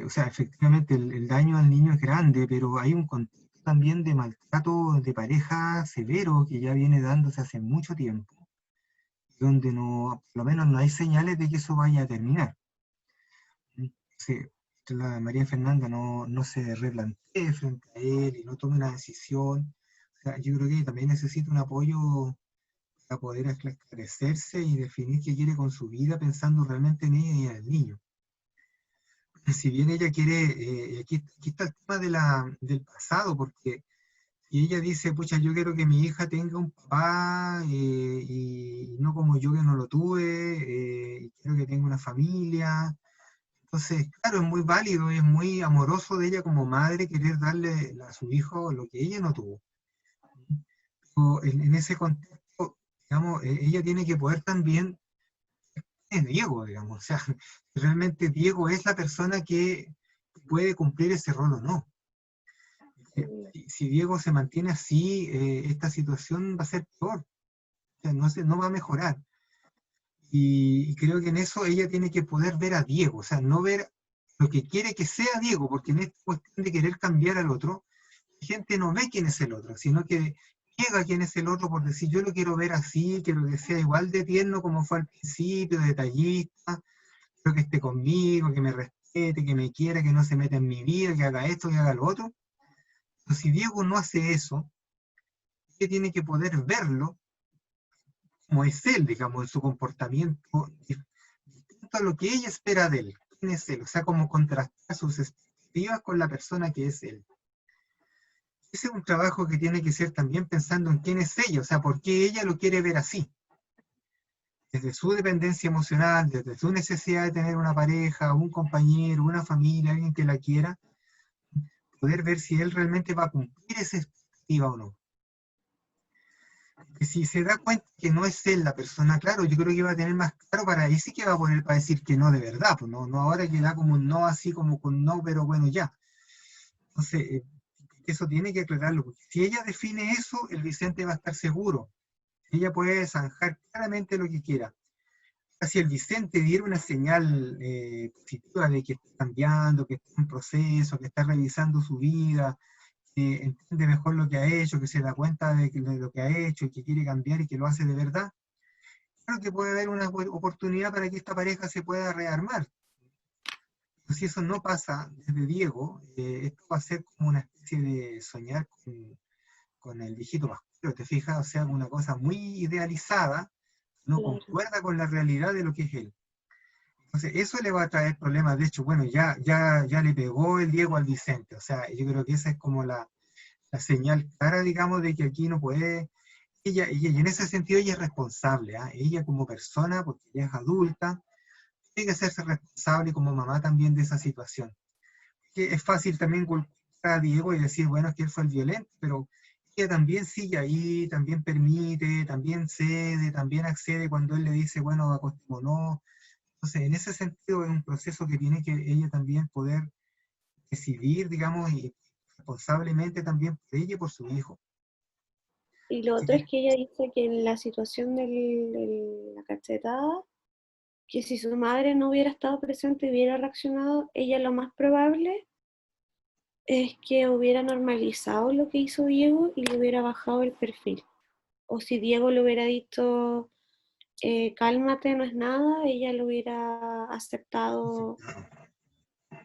O sea, efectivamente el daño al niño es grande, pero hay un contexto también de maltrato de pareja severo que ya viene dándose hace mucho tiempo, donde no, por lo menos no hay señales de que eso vaya a terminar. Sí, la María Fernanda no se replantee frente a él y no tome una decisión. O sea, yo creo que también necesita un apoyo para poder esclarecerse y definir qué quiere con su vida pensando realmente en ella y en el niño. Si bien ella quiere, aquí está el tema del pasado, porque si ella dice, pucha, yo quiero que mi hija tenga un papá y no como yo que no lo tuve, y quiero que tenga una familia. Entonces, claro, es muy válido, es muy amoroso de ella como madre querer darle a su hijo lo que ella no tuvo. Pero en ese contexto, digamos, ella tiene que poder también, es Diego, digamos, o sea, realmente Diego es la persona que puede cumplir ese rol o no. Si Diego se mantiene así, esta situación va a ser peor, o sea, no va a mejorar. Y creo que en eso ella tiene que poder ver a Diego, o sea, no ver lo que quiere que sea Diego, porque en esta cuestión de querer cambiar al otro, la gente no ve quién es el otro, sino que niega quién es el otro por decir, yo lo quiero ver así, quiero que sea igual de tierno como fue al principio, detallista, quiero que esté conmigo, que me respete, que me quiera, que no se meta en mi vida, que haga esto, que haga lo otro. Pero si Diego no hace eso, ella tiene que poder verlo como es él, digamos, en su comportamiento distinto a lo que ella espera de él. ¿Quién es él? O sea, como contrastar sus expectativas con la persona que es él. Ese es un trabajo que tiene que ser también pensando en quién es ella, o sea, por qué ella lo quiere ver así. Desde su dependencia emocional, desde su necesidad de tener una pareja, un compañero, una familia, alguien que la quiera, poder ver si él realmente va a cumplir esa expectativa o no. que si se da cuenta que no es él la persona, claro, yo creo que va a tener más claro para ahí sí que va a poner para decir que no de verdad, pues no, no ahora que da como un no así como con no, pero bueno, ya. Entonces, eso tiene que aclararlo, porque si ella define eso, el Vicente va a estar seguro. Ella puede zanjar claramente lo que quiera. Si el Vicente diera una señal positiva de que está cambiando, que está en proceso, que está revisando su vida, que entiende mejor lo que ha hecho, que se da cuenta de lo que ha hecho y que quiere cambiar y que lo hace de verdad, claro que puede haber una oportunidad para que esta pareja se pueda rearmar. Pero si eso no pasa desde Diego, esto va a ser como una especie de soñar con el viejito pascuero, ¿te fijas? O sea, una cosa muy idealizada, no Claro. concuerda con la realidad de lo que es él. Entonces, eso le va a traer problemas. De hecho, bueno, ya le pegó el Diego al Vicente. O sea, yo creo que esa es como la señal clara, digamos, de que aquí no puede. Y en ese sentido ella es responsable, ¿ah? Ella como persona, porque ella es adulta, tiene que hacerse responsable como mamá también de esa situación. Que es fácil también culpar a Diego y decir, bueno, es que él fue el violento, pero ella también sigue ahí, también permite, también cede, también accede cuando él le dice, bueno, acostémonos. Entonces, en ese sentido es un proceso que tiene que ella también poder decidir, digamos, y responsablemente también por ella y por su hijo. Y lo Así otro que, es que ella dice que en la situación de la cachetada, que si su madre no hubiera estado presente y hubiera reaccionado, ella lo más probable es que hubiera normalizado lo que hizo Diego y le hubiera bajado el perfil. O si Diego le hubiera dicho, cálmate, no es nada, ella lo hubiera aceptado.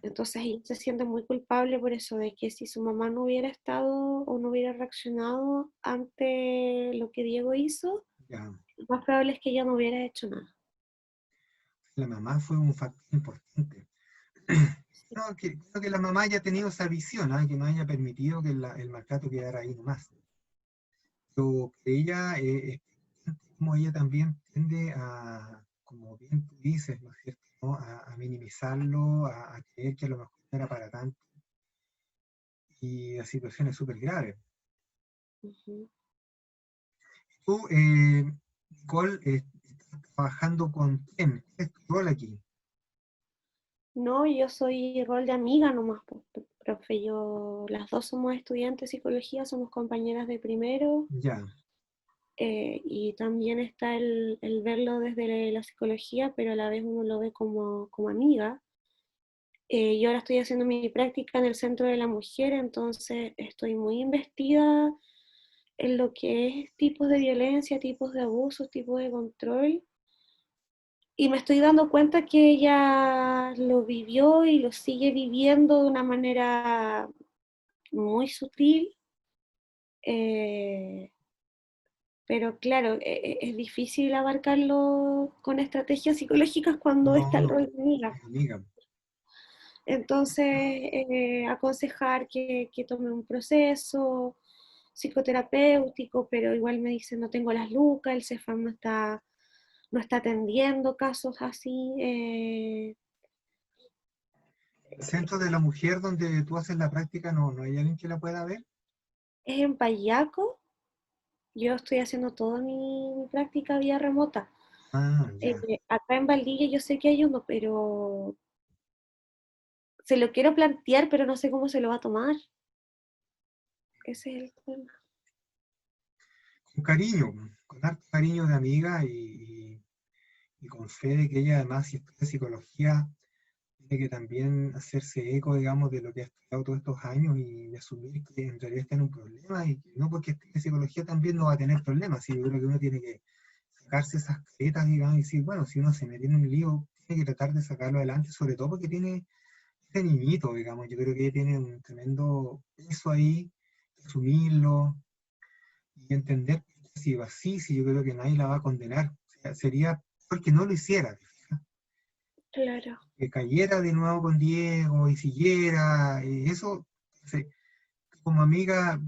Entonces ella se siente muy culpable por eso, de que si su mamá no hubiera estado o no hubiera reaccionado ante lo que Diego hizo, ya, lo más probable es que ella no hubiera hecho nada. la mamá fue un factor importante. Sí. No, creo que la mamá haya tenido esa visión, ¿ah? Que no haya permitido que el maltrato quedara ahí nomás. Pero que ella, como ella también tiende a, como bien tú dices, ¿no es cierto? ¿No? A minimizarlo, a creer que a lo mejor no era para tanto. Y la situación es súper grave. Ujú. Tú, Nicole, estás trabajando con quién? ¿Cuál es tu rol aquí? No, yo soy rol de amiga nomás, profe. Yo, las dos somos estudiantes de psicología, somos compañeras de primero, Ya, y también está el verlo desde la psicología, pero a la vez uno lo ve como amiga. Yo ahora estoy haciendo mi práctica en el Centro de la Mujer, entonces estoy muy investida en lo que es tipos de violencia, tipos de abusos, tipos de control. Y me estoy dando cuenta que ella lo vivió y lo sigue viviendo de una manera muy sutil, eh, pero claro, es difícil abarcarlo con estrategias psicológicas cuando está no, el no, rol de amiga. amiga. Entonces, aconsejar que tome un proceso psicoterapéutico, pero igual me dicen no tengo las lucas, el CEFAM no está atendiendo casos así. El centro de la mujer donde tú haces la práctica, no hay alguien que la pueda ver. Es en Payaco, yo estoy haciendo toda mi práctica vía remota. Ah, ya. Acá en Valdivia yo sé que hay uno, pero se lo quiero plantear, pero no sé cómo se lo va a tomar. Ese es el tema. Con cariño, con harto cariño de amiga y con fe de que ella además si estudia psicología, tiene que también hacerse eco, digamos, de lo que ha estudiado todos estos años y asumir que en realidad está en un problema y que no porque estudie psicología también no va a tener problemas. Sí, yo creo que uno tiene que sacarse esas caretas, digamos, y decir, bueno, si uno se mete en un lío, tiene que tratar de sacarlo adelante, sobre todo porque tiene este niñito, digamos, yo creo que ella tiene un tremendo peso ahí, asumirlo y entender que si va así, si yo creo que nadie la va a condenar. O sea, sería porque no lo hiciera, Claro. que cayera de nuevo con Diego y siguiera, eso, sí, como amiga,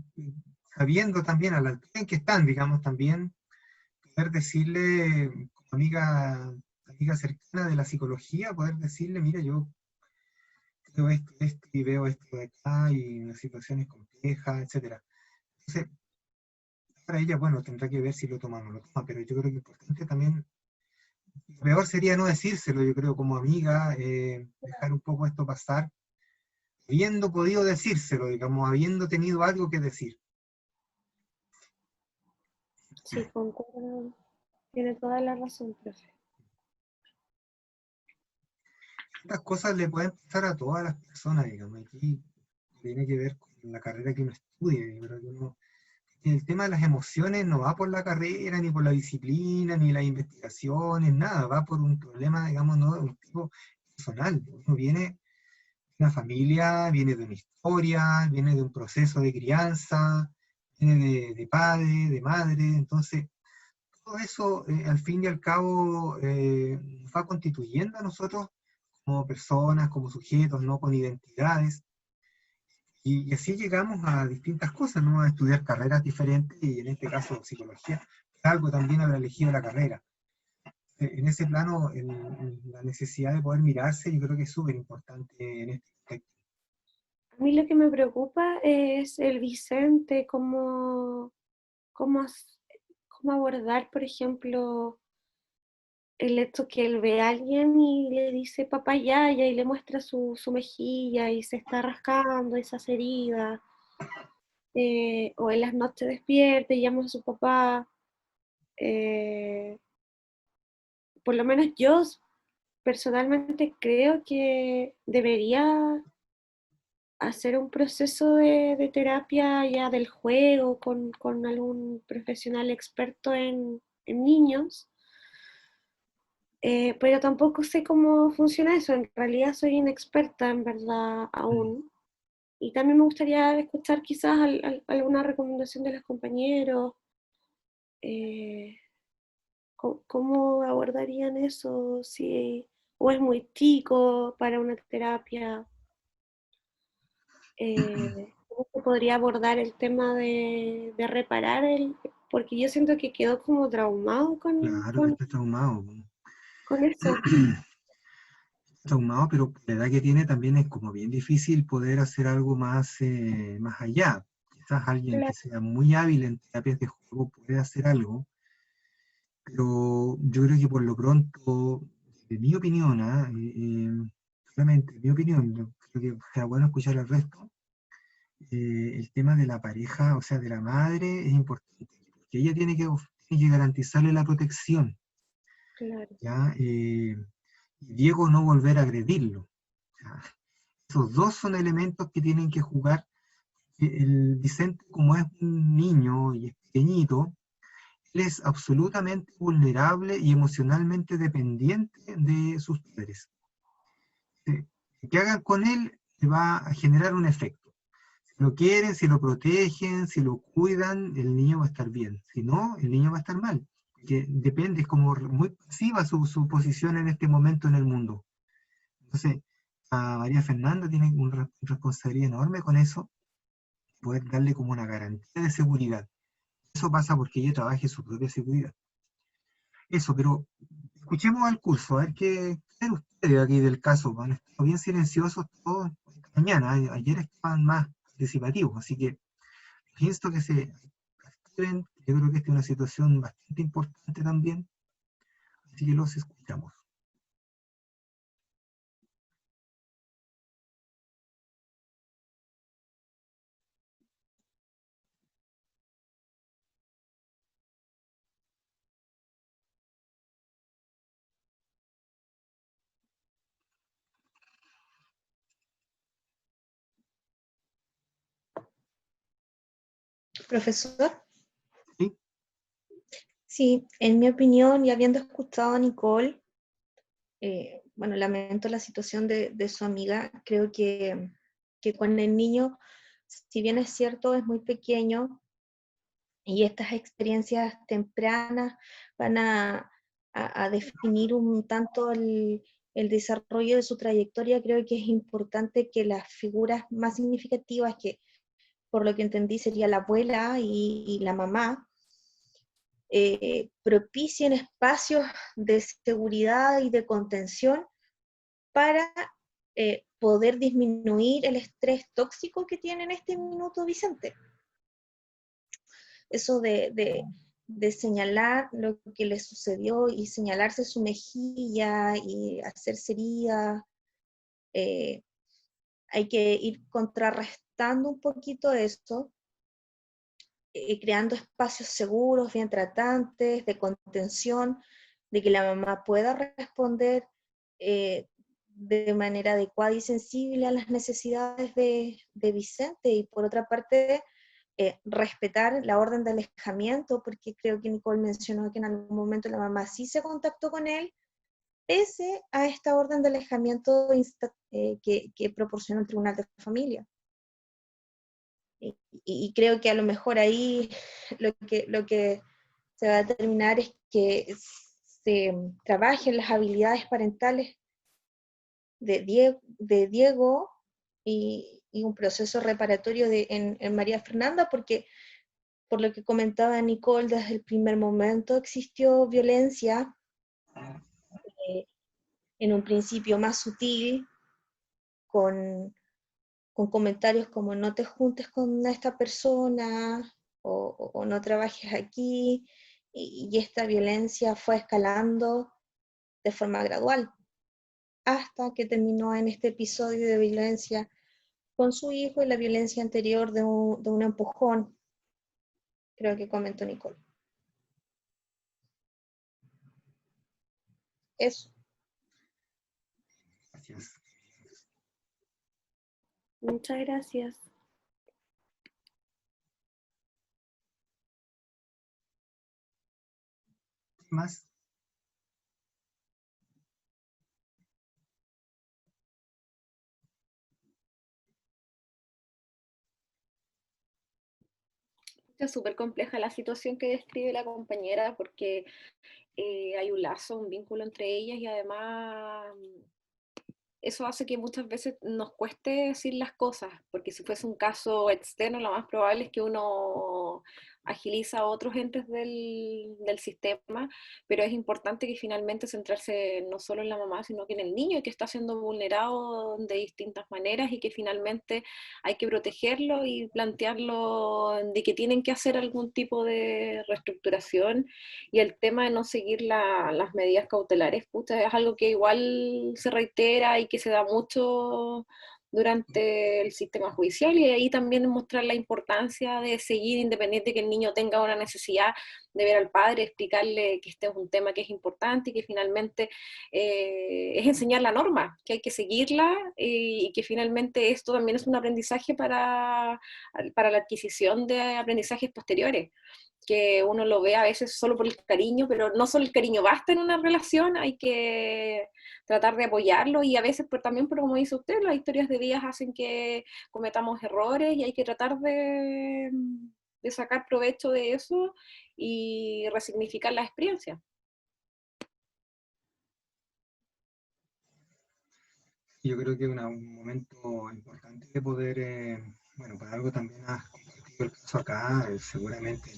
sabiendo también a la altura en que están, digamos, también poder decirle, como amiga cercana de la psicología, poder decirle, mira, yo creo esto y veo esto de acá y la situación es compleja, etcétera. Entonces, para ella, bueno, tendrá que ver si lo toma o no lo toma, pero yo creo que es importante también, lo peor sería no decírselo, yo creo, como amiga, dejar un poco esto pasar, habiendo podido decírselo, digamos, habiendo tenido algo que decir. Sí, concuerdo. Tiene toda la razón, profe. Estas cosas le pueden pasar a todas las personas, digamos, aquí tiene que ver con la carrera que uno estudie, yo creo que el tema de las emociones no va por la carrera, ni por la disciplina, ni las investigaciones, nada, va por un problema, digamos, no de un tipo personal. Uno viene de una familia, viene de una historia, viene de un proceso de crianza, viene de padre, de madre, entonces todo eso al fin y al cabo nos va constituyendo a nosotros como personas, como sujetos, ¿no? Con identidades. Y así llegamos a distintas cosas, ¿no? A estudiar carreras diferentes y en este caso psicología. Algo también habrá elegido la carrera. En ese plano, la necesidad de poder mirarse, yo creo que es súper importante en este aspecto. A mí lo que me preocupa es el Vicente, cómo abordar, por ejemplo, el hecho que él ve a alguien y le dice papá Yaya y le muestra su mejilla y se está rascando esas heridas, o en las noches despierta y llama a su papá. Por lo menos yo personalmente creo que debería hacer un proceso de terapia ya del juego con algún profesional experto en niños. Pero tampoco sé cómo funciona eso, en realidad soy inexperta en verdad aún. Y también me gustaría escuchar quizás alguna recomendación de los compañeros, eh, cómo abordarían eso, si, o es muy chico para una terapia, cómo se podría abordar el tema de reparar porque yo siento que quedó como traumado Claro que está traumado. con eso. Traumado, pero por la edad que tiene también es como bien difícil poder hacer algo más, más allá. Quizás alguien que Claro, sea muy hábil en terapias de juego puede hacer algo, pero yo creo que por lo pronto, de mi opinión, solamente mi opinión, yo creo que será bueno escuchar al resto, el tema de la pareja, o sea, de la madre, es importante, porque ella tiene que garantizarle la protección, claro. ¿ya? Y Diego no volver a agredirlo. O sea, esos dos son elementos que tienen que jugar. El Vicente, como es un niño y es pequeñito, él es absolutamente vulnerable y emocionalmente dependiente de sus padres. Lo que hagan con él le va a generar un efecto. Si lo quieren, si lo protegen, si lo cuidan, el niño va a estar bien. Si no, el niño va a estar mal. Porque depende, es como muy pasiva su posición en este momento en el mundo. Entonces, a María Fernanda tiene una responsabilidad enorme con eso, poder darle como una garantía de seguridad. Eso pasa porque ella trabaje su propia seguridad. Eso, pero escuchemos al curso, a ver qué creen ustedes aquí del caso. Han estado bien silenciosos todos esta mañana. Ayer estaban más participativos, así que pienso que se activen. Yo creo que esta es una situación bastante importante también, así que los escuchamos. Profesor, ¿Sí? sí, en mi opinión, y habiendo escuchado a Nicole, bueno, lamento la situación de su amiga, creo que con el niño, si bien es cierto, es muy pequeño, y estas experiencias tempranas van a definir un tanto el desarrollo de su trayectoria, creo que es importante que las figuras más significativas, que por lo que entendí sería la abuela y la mamá, propicien espacios de seguridad y de contención para poder disminuir el estrés tóxico que tiene en este minuto Vicente. eso de señalar lo que le sucedió y señalarse su mejilla y hacerse herida, hay que ir contrarrestando un poquito esto, creando espacios seguros, bien tratantes, de contención, de que la mamá pueda responder de manera adecuada y sensible a las necesidades de Vicente, y por otra parte, respetar la orden de alejamiento, porque creo que Nicole mencionó que en algún momento la mamá sí se contactó con él, pese a esta orden de alejamiento que proporcionó el Tribunal de Familia. Y creo que a lo mejor ahí lo que se va a determinar es que se trabajen las habilidades parentales de Diego y un proceso reparatorio en María Fernanda, porque por lo que comentaba Nicole, desde el primer momento existió violencia, en un principio más sutil, con comentarios como no te juntes con esta persona o no trabajes aquí, y esta violencia fue escalando de forma gradual, hasta que terminó en este episodio de violencia con su hijo y la violencia anterior de un empujón, creo que comentó Nicole. Eso. Gracias. Muchas gracias. ¿Qué más? Es súper compleja la situación que describe la compañera, porque hay un lazo, un vínculo entre ellas, y además eso hace que muchas veces nos cueste decir las cosas, porque si fuese un caso externo, lo más probable es que uno agiliza a otros entes del sistema, pero es importante que finalmente centrarse no solo en la mamá, sino que en el niño, que está siendo vulnerado de distintas maneras, y que finalmente hay que protegerlo y plantearlo de que tienen que hacer algún tipo de reestructuración. Y el tema de no seguir las medidas cautelares, pucha, es algo que igual se reitera y que se da mucho durante el sistema judicial, y ahí también mostrar la importancia de seguir, independiente de que el niño tenga una necesidad de ver al padre, explicarle que este es un tema que es importante y que finalmente es enseñar la norma, que hay que seguirla, y que finalmente esto también es un aprendizaje para la adquisición de aprendizajes posteriores, que uno lo ve a veces solo por el cariño, pero no solo el cariño basta en una relación, hay que tratar de apoyarlo, y a veces también, como dice usted, las historias de vidas hacen que cometamos errores, y hay que tratar de sacar provecho de eso y resignificar la experiencia. Yo creo que es un momento importante de poder, bueno, para algo también has compartido el caso acá, seguramente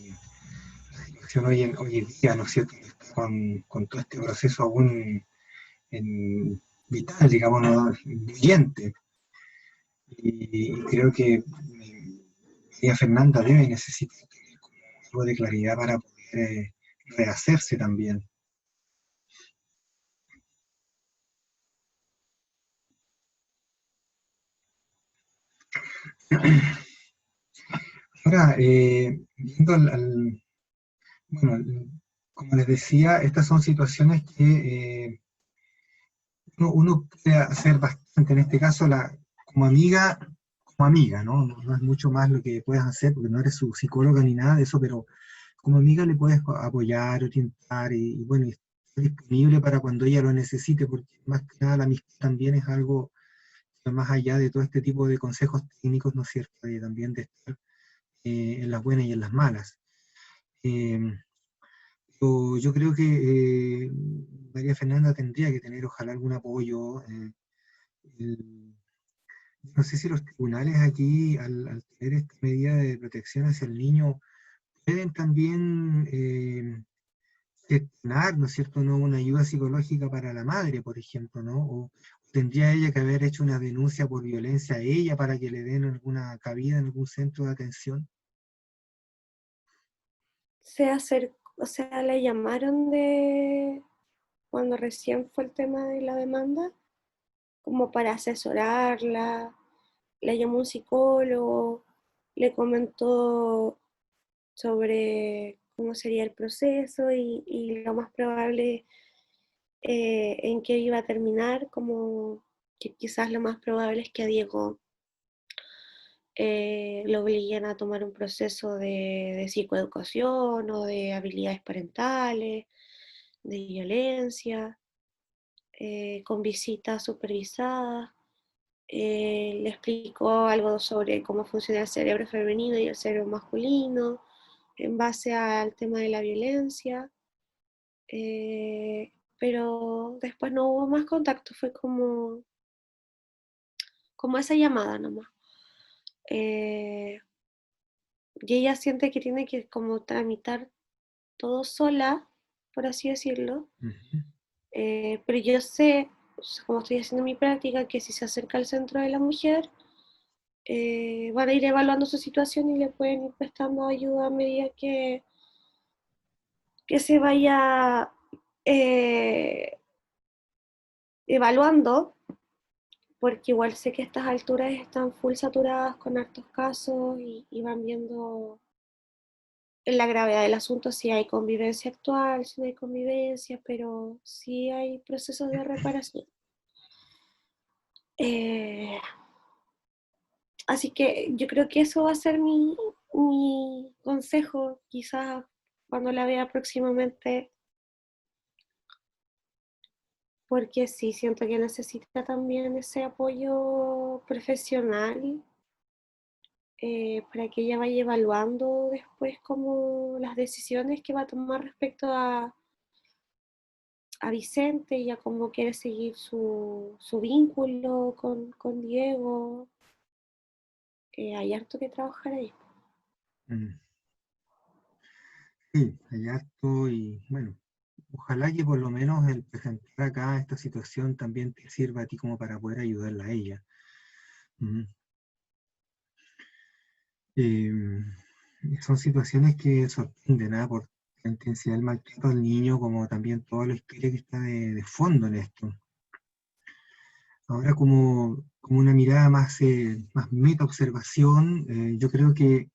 la situación hoy en día, ¿no es cierto?, está con todo este proceso aún vital, digamos, ¿no?, huyente. Y creo que María Fernanda debe necesitar tener como algo de claridad para poder rehacerse también. Ahora, viendo bueno, como les decía, estas son situaciones que uno puede hacer bastante, en este caso, como amiga, ¿no? No es mucho más lo que puedes hacer, porque no eres su psicóloga ni nada de eso, pero como amiga le puedes apoyar, orientar, y bueno, y estar disponible para cuando ella lo necesite, porque más que nada la amistad también es algo más allá de todo este tipo de consejos técnicos, ¿no es cierto?, y también de estar en las buenas y en las malas. Yo creo que María Fernanda tendría que tener, ojalá, algún apoyo. No sé si los tribunales aquí, al tener esta medida de protección hacia el niño, pueden también gestionar, ¿no es cierto?, ¿no?, una ayuda psicológica para la madre, por ejemplo, ¿no? O tendría ella que haber hecho una denuncia por violencia a ella para que le den alguna cabida en algún centro de atención. se acercó, o sea, la llamaron de cuando recién fue el tema de la demanda, como para asesorarla, la llamó un psicólogo, le comentó sobre cómo sería el proceso y lo más probable en qué iba a terminar, como que quizás lo más probable es que a Diego lo obliguen a tomar un proceso de psicoeducación o de habilidades parentales, de violencia, con visitas supervisadas. Le explicó algo sobre cómo funciona el cerebro femenino y el cerebro masculino en base al tema de la violencia, pero después no hubo más contacto, fue como esa llamada nomás. Y ella siente que tiene que como tramitar todo sola, por así decirlo, pero yo sé, como estoy haciendo mi práctica, que si se acerca al centro de la mujer, van a ir evaluando su situación y le pueden ir prestando ayuda a medida que se vaya evaluando, porque igual sé que estas alturas están full saturadas con hartos casos y van viendo la gravedad del asunto, si hay convivencia actual, si no hay convivencia, pero sí hay procesos de reparación. Así que yo creo que eso va a ser mi consejo, quizás cuando la vea próximamente, porque sí, siento que necesita también ese apoyo profesional para que ella vaya evaluando después como las decisiones que va a tomar respecto a Vicente y a cómo quiere seguir su vínculo con Diego. Hay harto que trabajar ahí. Sí, hay harto y bueno, ojalá que por lo menos el presentar acá esta situación también te sirva a ti como para poder ayudarla a ella. Son situaciones que sorprenden, por la intensidad del maltrato al niño, como también toda la historia que está de fondo en esto. Ahora como una mirada más meta-observación, yo creo que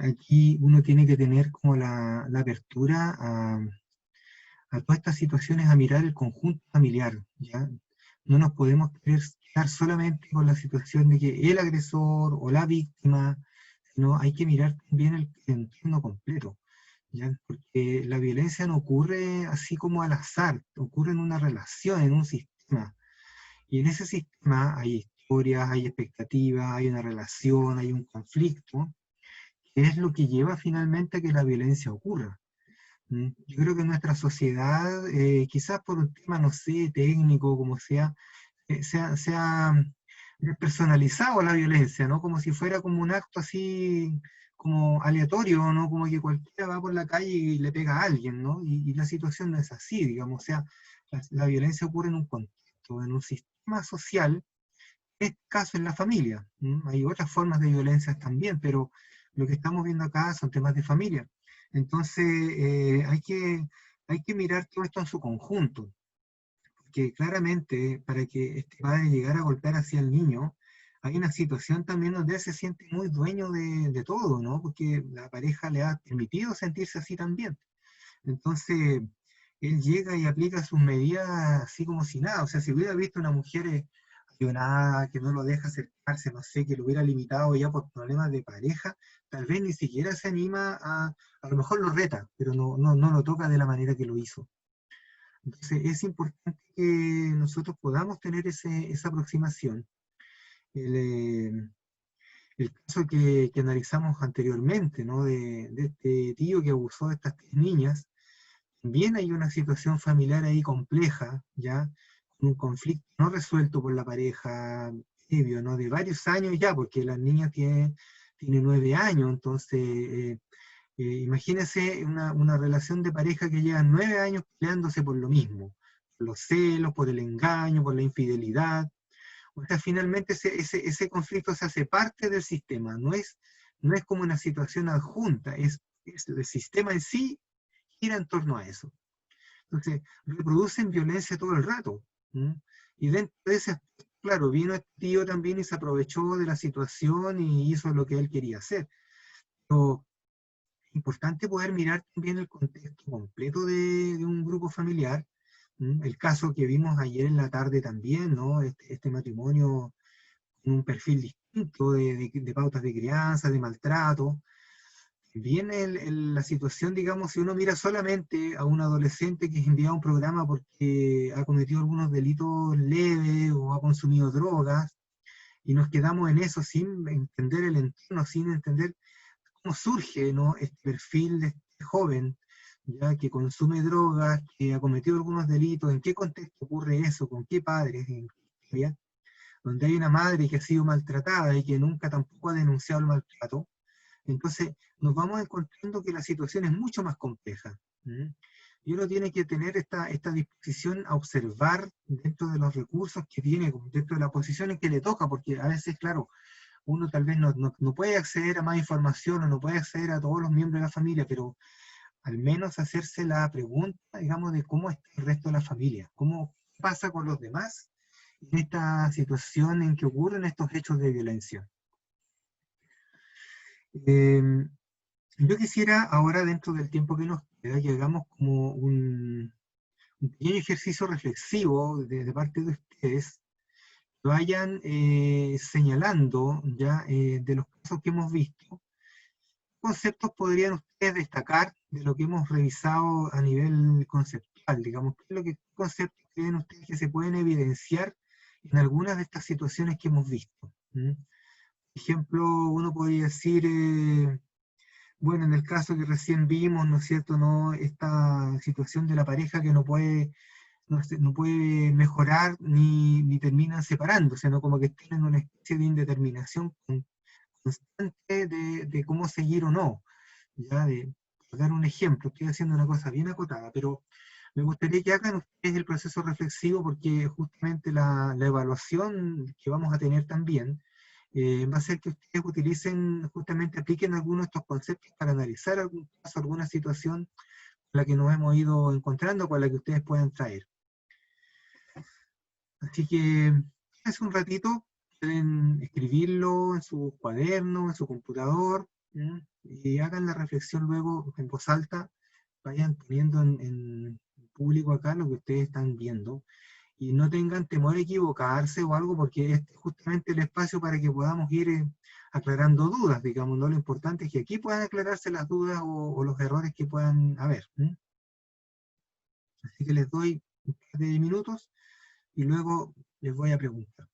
aquí uno tiene que tener como la apertura a todas estas situaciones, a mirar el conjunto familiar, ¿ya? No nos podemos quedar solamente con la situación de que el agresor o la víctima, sino hay que mirar también el entorno completo, ¿ya? Porque la violencia no ocurre así como al azar, ocurre en una relación, en un sistema. Y en ese sistema hay historias, hay expectativas, hay una relación, hay un conflicto, que es lo que lleva finalmente a que la violencia ocurra. Yo creo que nuestra sociedad, quizás por un tema, no sé, técnico, como sea, se ha despersonalizado la violencia, ¿no? Como si fuera como un acto así, como aleatorio, ¿no? Como que cualquiera va por la calle y le pega a alguien, ¿no? Y la situación no es así, digamos, o sea, la violencia ocurre en un contexto, en un sistema social, en este caso en la familia. Hay otras formas de violencia también, pero lo que estamos viendo acá son temas de familia. Entonces, hay que mirar todo esto en su conjunto, porque claramente para que este padre llegara a golpear hacia el niño, hay una situación también donde él se siente muy dueño de todo, ¿no? Porque la pareja le ha permitido sentirse así también. Entonces, él llega y aplica sus medidas así como si nada. O sea, si hubiera visto una mujer accionada, que no lo deja acercarse, no sé, que lo hubiera limitado ya por problemas de pareja, tal vez ni siquiera se anima a lo mejor lo reta, pero no lo toca de la manera que lo hizo. Entonces, es importante que nosotros podamos tener esa aproximación. El caso que analizamos anteriormente, ¿no? De este tío que abusó de estas 3 niñas, también hay una situación familiar ahí compleja, ¿ya? Un conflicto no resuelto por la pareja previo, ¿no? De varios años ya, porque la niña tiene 9 años, entonces imagínense una relación de pareja que lleva 9 años peleándose por lo mismo, por los celos, por el engaño, por la infidelidad. O sea, finalmente ese conflicto se hace parte del sistema, no es como una situación adjunta, es el sistema en sí gira en torno a eso. Entonces, reproducen violencia todo el rato. Y dentro de ese, claro, vino este tío también y se aprovechó de la situación y hizo lo que él quería hacer. Pero es importante poder mirar también el contexto completo de un grupo familiar. El caso que vimos ayer en la tarde también, ¿no? Este matrimonio con un perfil distinto de pautas de crianza, de maltrato. Viene la situación, digamos, si uno mira solamente a un adolescente que es enviado a un programa porque ha cometido algunos delitos leves o ha consumido drogas, y nos quedamos en eso sin entender el entorno, sin entender cómo surge, ¿no?, este perfil de este joven, ya que consume drogas, que ha cometido algunos delitos, en qué contexto ocurre eso, con qué padres, en qué historia, donde hay una madre que ha sido maltratada y que nunca tampoco ha denunciado el maltrato. Entonces, nos vamos encontrando que la situación es mucho más compleja. Y uno tiene que tener esta disposición a observar dentro de los recursos que tiene, dentro de la posición en que le toca, porque a veces, claro, uno tal vez no puede acceder a más información o no puede acceder a todos los miembros de la familia, pero al menos hacerse la pregunta, digamos, de cómo está el resto de la familia, cómo pasa con los demás en esta situación en que ocurren estos hechos de violencia. Yo quisiera ahora, dentro del tiempo que nos queda, que hagamos como un pequeño ejercicio reflexivo de parte de ustedes, que vayan señalando ya de los casos que hemos visto, ¿qué conceptos podrían ustedes destacar de lo que hemos revisado a nivel conceptual? Digamos, ¿qué conceptos creen ustedes que se pueden evidenciar en algunas de estas situaciones que hemos visto? Por ejemplo, uno podría decir... bueno, en el caso que recién vimos, ¿no es cierto?, ¿no?, esta situación de la pareja que no puede mejorar ni terminan separándose, ¿no? Como que tienen una especie de indeterminación constante de cómo seguir o no. Ya, por dar un ejemplo, estoy haciendo una cosa bien acotada, pero me gustaría que hagan ustedes el proceso reflexivo porque justamente la evaluación que vamos a tener también va a ser que ustedes utilicen, justamente apliquen algunos de estos conceptos para analizar algún caso, alguna situación con la que nos hemos ido encontrando, con la que ustedes puedan traer. Así que, hace un ratito, pueden escribirlo en su cuaderno, en su computador, y hagan la reflexión luego en voz alta, vayan poniendo en público acá lo que ustedes están viendo, y no tengan temor a equivocarse o algo, porque este es justamente el espacio para que podamos ir aclarando dudas, digamos, ¿no? Lo importante es que aquí puedan aclararse las dudas o los errores que puedan haber. Así que les doy un par de minutos y luego les voy a preguntar.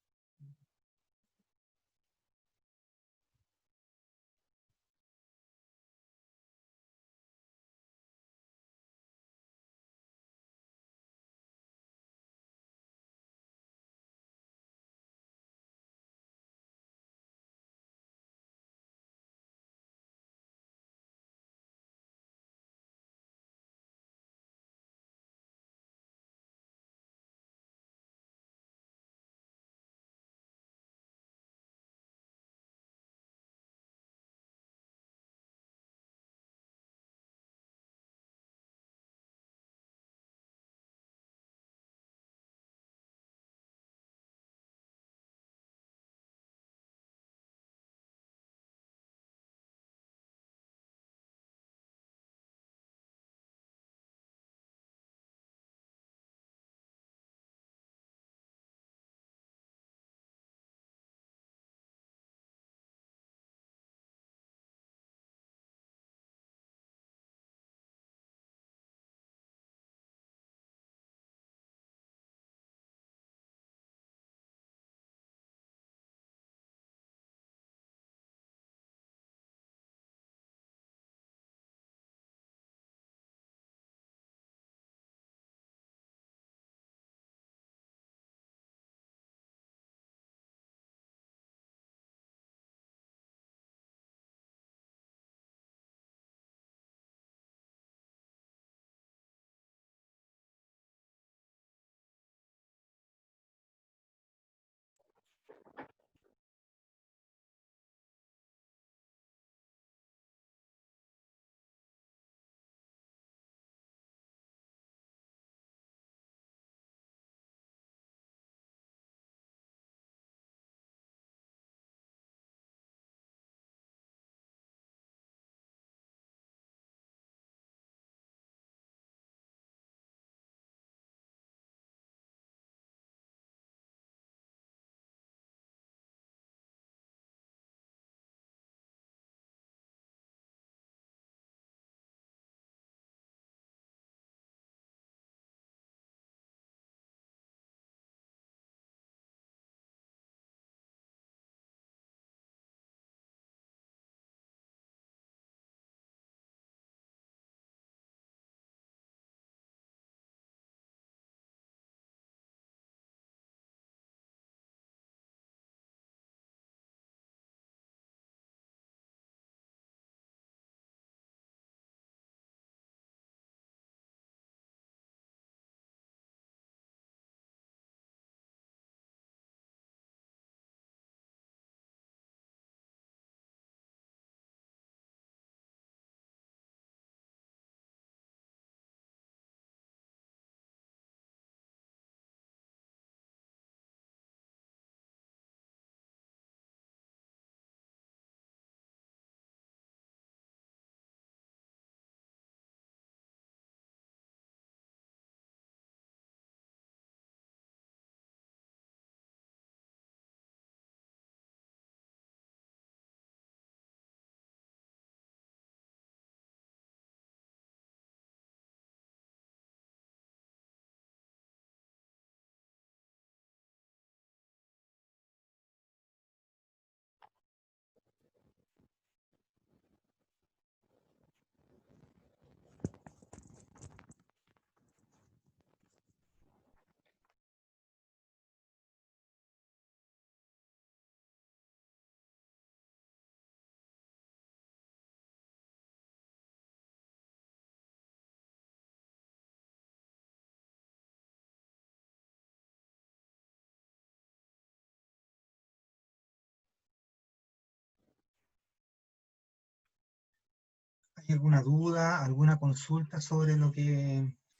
¿Hay alguna duda, alguna consulta sobre la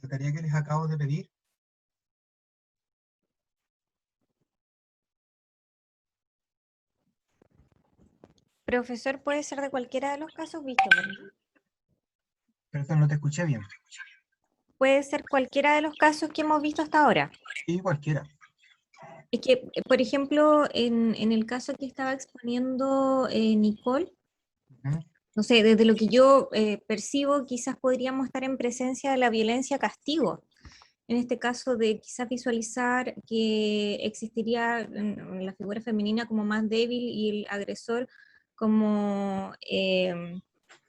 tarea que les acabo de pedir? Profesor, puede ser de cualquiera de los casos vistos, ¿verdad? Perdón, no te escuché bien. Puede ser cualquiera de los casos que hemos visto hasta ahora. Sí, cualquiera. Es que, por ejemplo, en el caso que estaba exponiendo Nicole, Ujú. no sé, desde lo que yo percibo, quizás podríamos estar en presencia de la violencia-castigo. En este caso de quizás visualizar que existiría en la figura femenina como más débil y el agresor como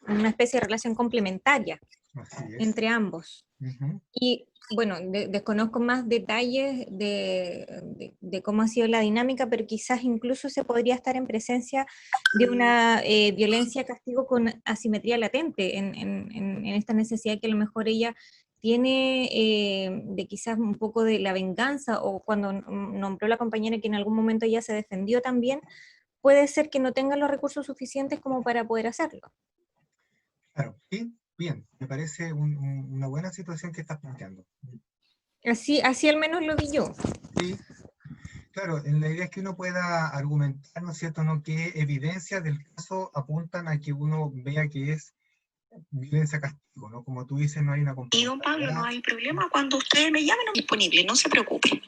una especie de relación complementaria Así es. entre ambos. Ujú. Y bueno, desconozco más detalles de cómo ha sido la dinámica, pero quizás incluso se podría estar en presencia de una violencia-castigo con asimetría latente en esta necesidad que a lo mejor ella tiene de quizás un poco de la venganza, o cuando nombró la compañera que en algún momento ella se defendió también, puede ser que no tenga los recursos suficientes como para poder hacerlo. Claro, sí, bien. Me parece una buena situación que estás planteando. Así al menos lo vi yo. Sí, claro, la idea es que uno pueda argumentar, ¿no es cierto?, ¿no?, qué evidencias del caso apuntan a que uno vea que es violencia-castigo, ¿no? Como tú dices, no hay una Y don Pablo, no complementariedad. hay problema. Cuando ustedes me llamen, disponible, no se preocupe.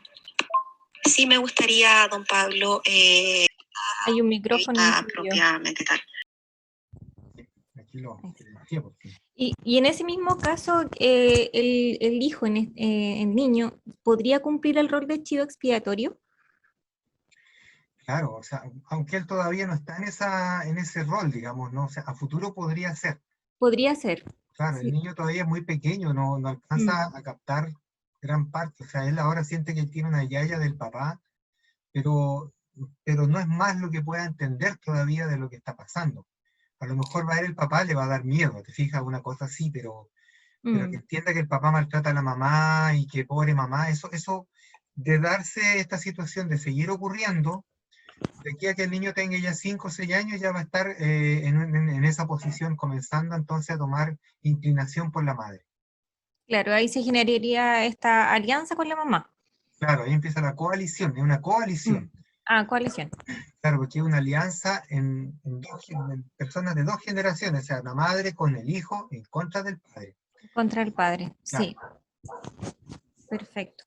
Sí me gustaría, don Pablo, Hay un micrófono encendido. propiamente tal. Aquí lo decía porque Y en ese mismo caso, el hijo, el niño, ¿podría cumplir el rol de chivo expiatorio? claro, o sea, aunque él todavía no está en ese rol, digamos, ¿no? O sea, a futuro podría ser. Podría ser. Claro, el Sí. niño todavía es muy pequeño, no Mm, alcanza a captar gran parte. O sea, él ahora siente que tiene una yaya del papá, pero, pero no es más lo que pueda entender todavía de lo que está pasando. A lo mejor va a ir el papá, le va a dar miedo, te fijas, una cosa así, pero que mm. entienda que el papá maltrata a la mamá y que pobre mamá, eso de darse esta situación, de seguir ocurriendo, de aquí a que el niño tenga ya 5 o 6 años, ya va a estar en esa posición, comenzando entonces a tomar inclinación por la madre. Claro, ahí se generaría esta alianza con la mamá. Claro, ahí empieza la coalición, es una Mm. coalición. Ah, coalición. Claro, porque es una alianza en personas de dos generaciones, o sea, la madre con el hijo en contra del padre. Contra el padre. Claro. Sí, perfecto.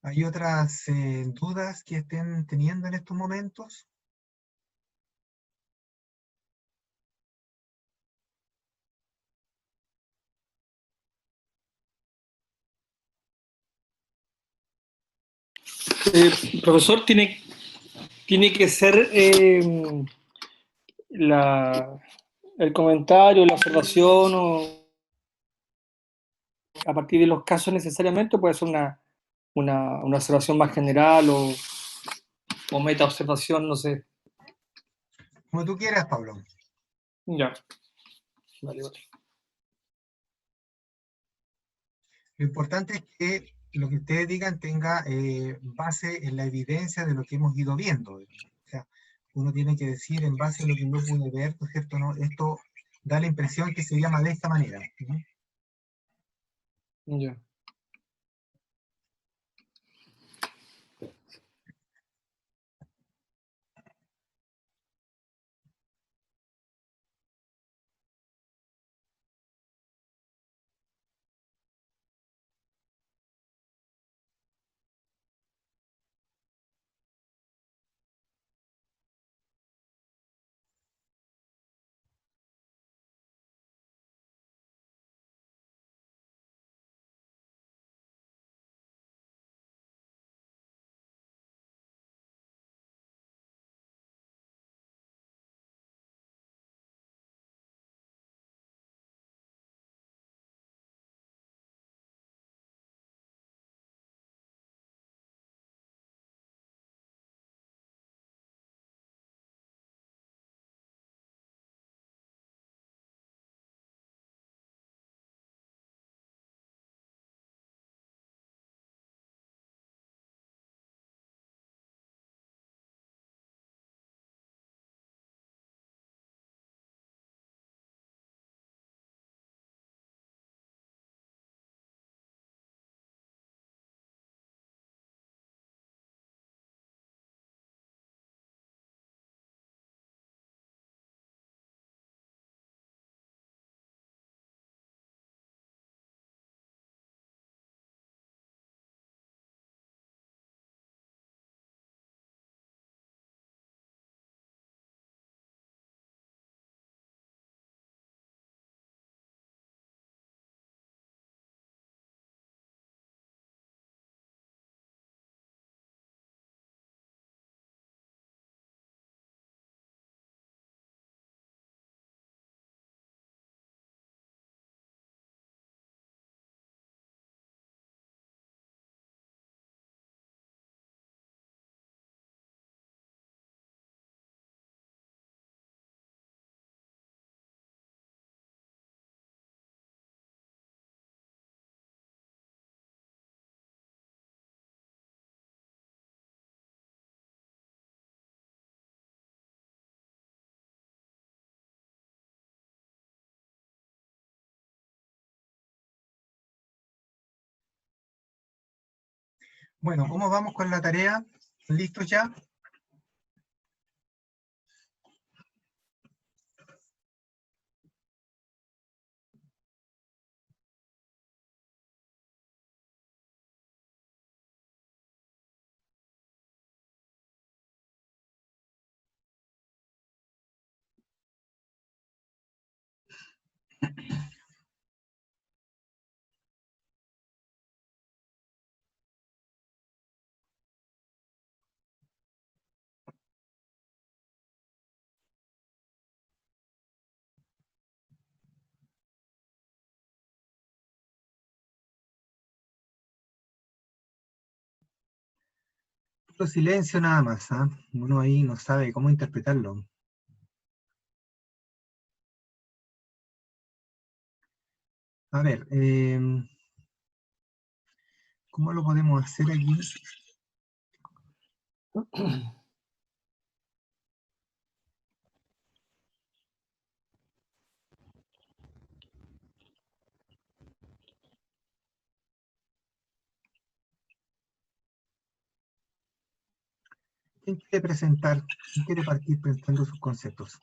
¿Hay otras dudas que estén teniendo en estos momentos? Profesor, tiene que ser el comentario, la observación, o a partir de los casos necesariamente, puede ser una observación más general o meta observación, no sé. Como tú quieras, Pablo. Ya. Vale, vale. Lo importante es que lo que ustedes digan tenga base en la evidencia de lo que hemos ido viendo. O sea, uno tiene que decir en base a lo que yo pude ver, ¿no es cierto? ¿No? Esto da la impresión que se llama de esta manera, ¿no? Ya. Bueno, ¿cómo vamos con la tarea? ¿Listos ya? Puro silencio nada más, ¿ah? Uno ahí no sabe cómo interpretarlo. A ver, ¿cómo lo podemos hacer aquí? ¿Quién quiere presentar? ¿Quién quiere partir presentando sus conceptos?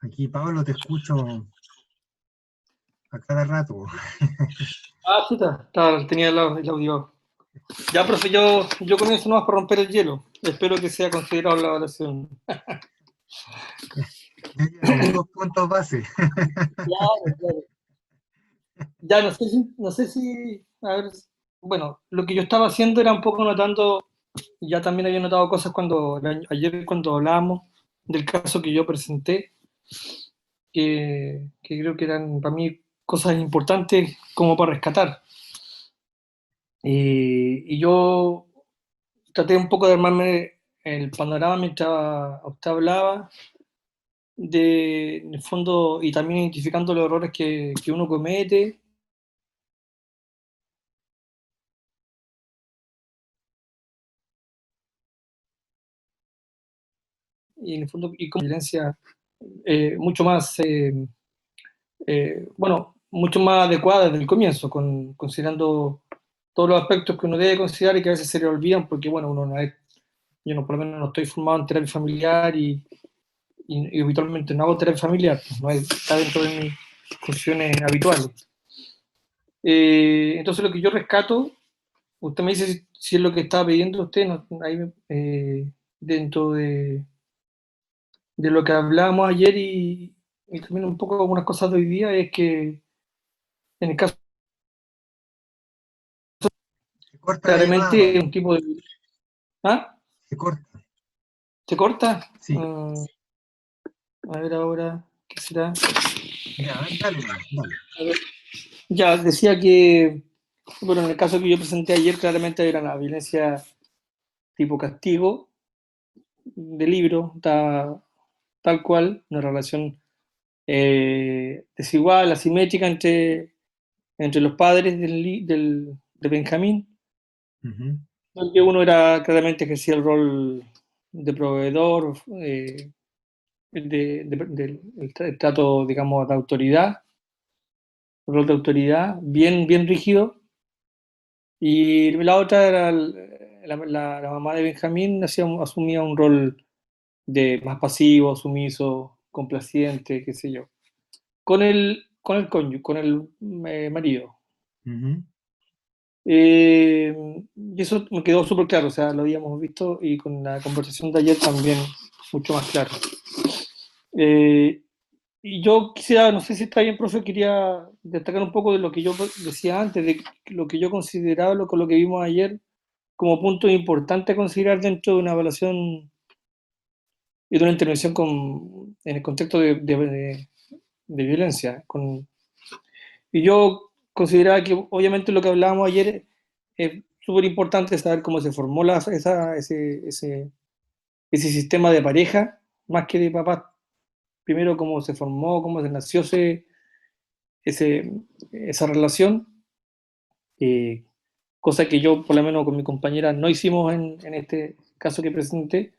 Aquí, Pablo, te escucho a cada rato. Ah, chuta, tenía el audio. Ya, profe, yo comienzo nomás para romper el hielo. Espero que sea considerado la evaluación. Ya llevamos 2 puntos base. Claro, claro. Ya, no sé si, a ver, bueno, lo que yo estaba haciendo era un poco notando, ya también había notado cosas ayer cuando hablábamos del caso que yo presenté, que creo que eran para mí cosas importantes como para rescatar. Y yo traté un poco de armarme el panorama mientras usted hablaba, en el fondo, y también identificando los errores que uno comete. Y en el fondo, y con violencia mucho más, bueno, mucho más adecuada desde el comienzo, considerando todos los aspectos que uno debe considerar y que a veces se le olvidan, porque bueno, uno no es, yo no, por lo menos no estoy formado en terapia familiar y habitualmente no hago terapia familiar, no está dentro de mis funciones habituales. Entonces lo que yo rescato, usted me dice si es lo que estaba pidiendo usted, ahí, dentro de lo que hablábamos ayer y también un poco algunas cosas de hoy día, es que en el caso Se corta la llamada, claramente Pablo. un tipo de... ¿Ah? Se corta. ¿Se corta? Sí. A ver ahora, ¿qué será? Ya, dale, nomás, dale. A ver. Ya, decía que, bueno, en el caso que yo presenté ayer, claramente era la violencia tipo castigo de libro, tal cual, una relación desigual, asimétrica entre los padres de Benjamín, Ujú. donde uno era claramente ejercía el rol de proveedor, el trato, digamos, de autoridad, el rol de autoridad, bien rígido, y la otra era la mamá de Benjamín, asumía un rol de más pasivo, sumiso, complaciente, qué sé yo, con el cónyuge, con el marido. Ujú. Y eso me quedó súper claro, o sea, lo habíamos visto y con la conversación de ayer también mucho más claro. Eh, y yo quisiera, no sé si está bien, profe, quería destacar un poco de lo que yo decía antes, de lo que yo consideraba, con lo que vimos ayer, como punto importante a considerar dentro de una evaluación y de una intervención en el contexto de violencia. Y yo consideraba que obviamente lo que hablábamos ayer es súper importante saber cómo se formó ese sistema de pareja, más que de papás. Primero, cómo se formó, cómo se nació esa relación, eh, cosa que yo, por lo menos con mi compañera, no hicimos en este caso que presenté.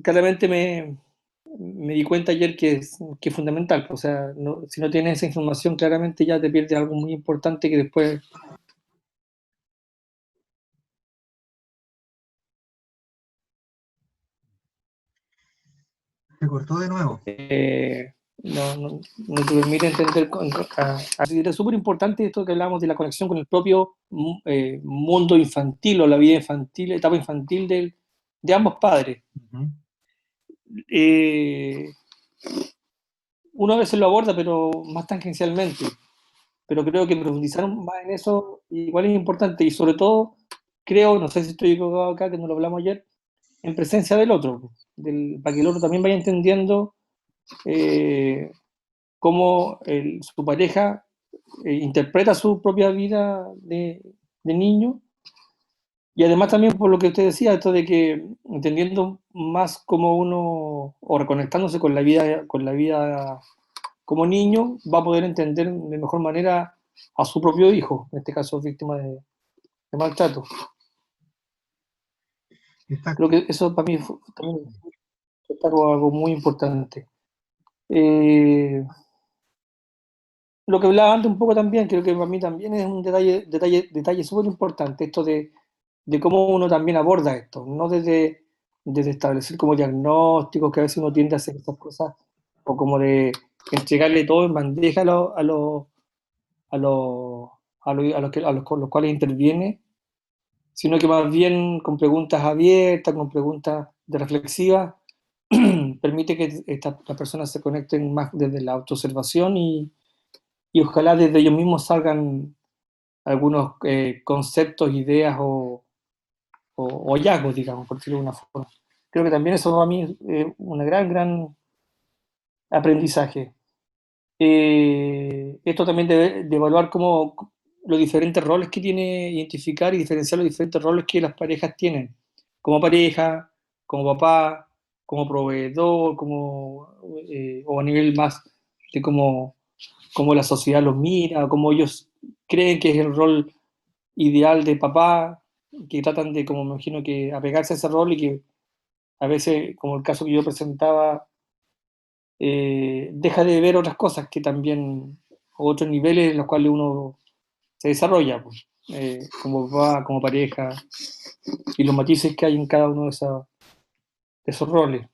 Claramente me di cuenta ayer que es fundamental. O sea, si no tienes esa información, claramente ya te pierdes algo muy importante que después... Se cortó de nuevo. no te permite entender. Así que es súper importante esto que hablamos de la conexión con el propio mundo infantil o la vida infantil, etapa infantil de ambos padres. Ujú. Uno a veces lo aborda, pero más tangencialmente. Pero creo que profundizar más en eso igual es importante, y sobre todo, creo, no sé si estoy equivocado acá, que no lo hablamos ayer, en presencia del otro, para que el otro también vaya entendiendo cómo su pareja interpreta su propia vida de niño, y además también por lo que usted decía, esto de que entendiendo más cómo uno, o reconectándose con la vida como niño, va a poder entender de mejor manera a su propio hijo, en este caso víctima de maltrato. Exacto. Creo que eso para mí también es algo muy importante. Lo que hablaba antes un poco también, creo que para mí también es un detalle súper importante, esto de cómo uno también aborda esto, no desde establecer como diagnósticos, que a veces uno tiende a hacer estas cosas, o como de entregarle todo en bandeja a los con los cuales interviene, sino que más bien con preguntas abiertas, con preguntas reflexivas, permite que las personas se conecten más desde la autoobservación, y ojalá desde ellos mismos salgan algunos conceptos, ideas o hallazgos, digamos, por decirlo de una forma. Creo que también eso para mí es un gran aprendizaje. Esto también de evaluar cómo los diferentes roles que tiene, identificar y diferenciar los diferentes roles que las parejas tienen, como pareja, como papá, como proveedor, o a nivel más de cómo la sociedad los mira, o cómo ellos creen que es el rol ideal de papá, que tratan de, como me imagino, que apegarse a ese rol, y que a veces, como el caso que yo presentaba, deja de ver otras cosas que también, otros niveles en los cuales uno se desarrolla, pues, como papá, como pareja, y los matices que hay en cada uno de esos roles.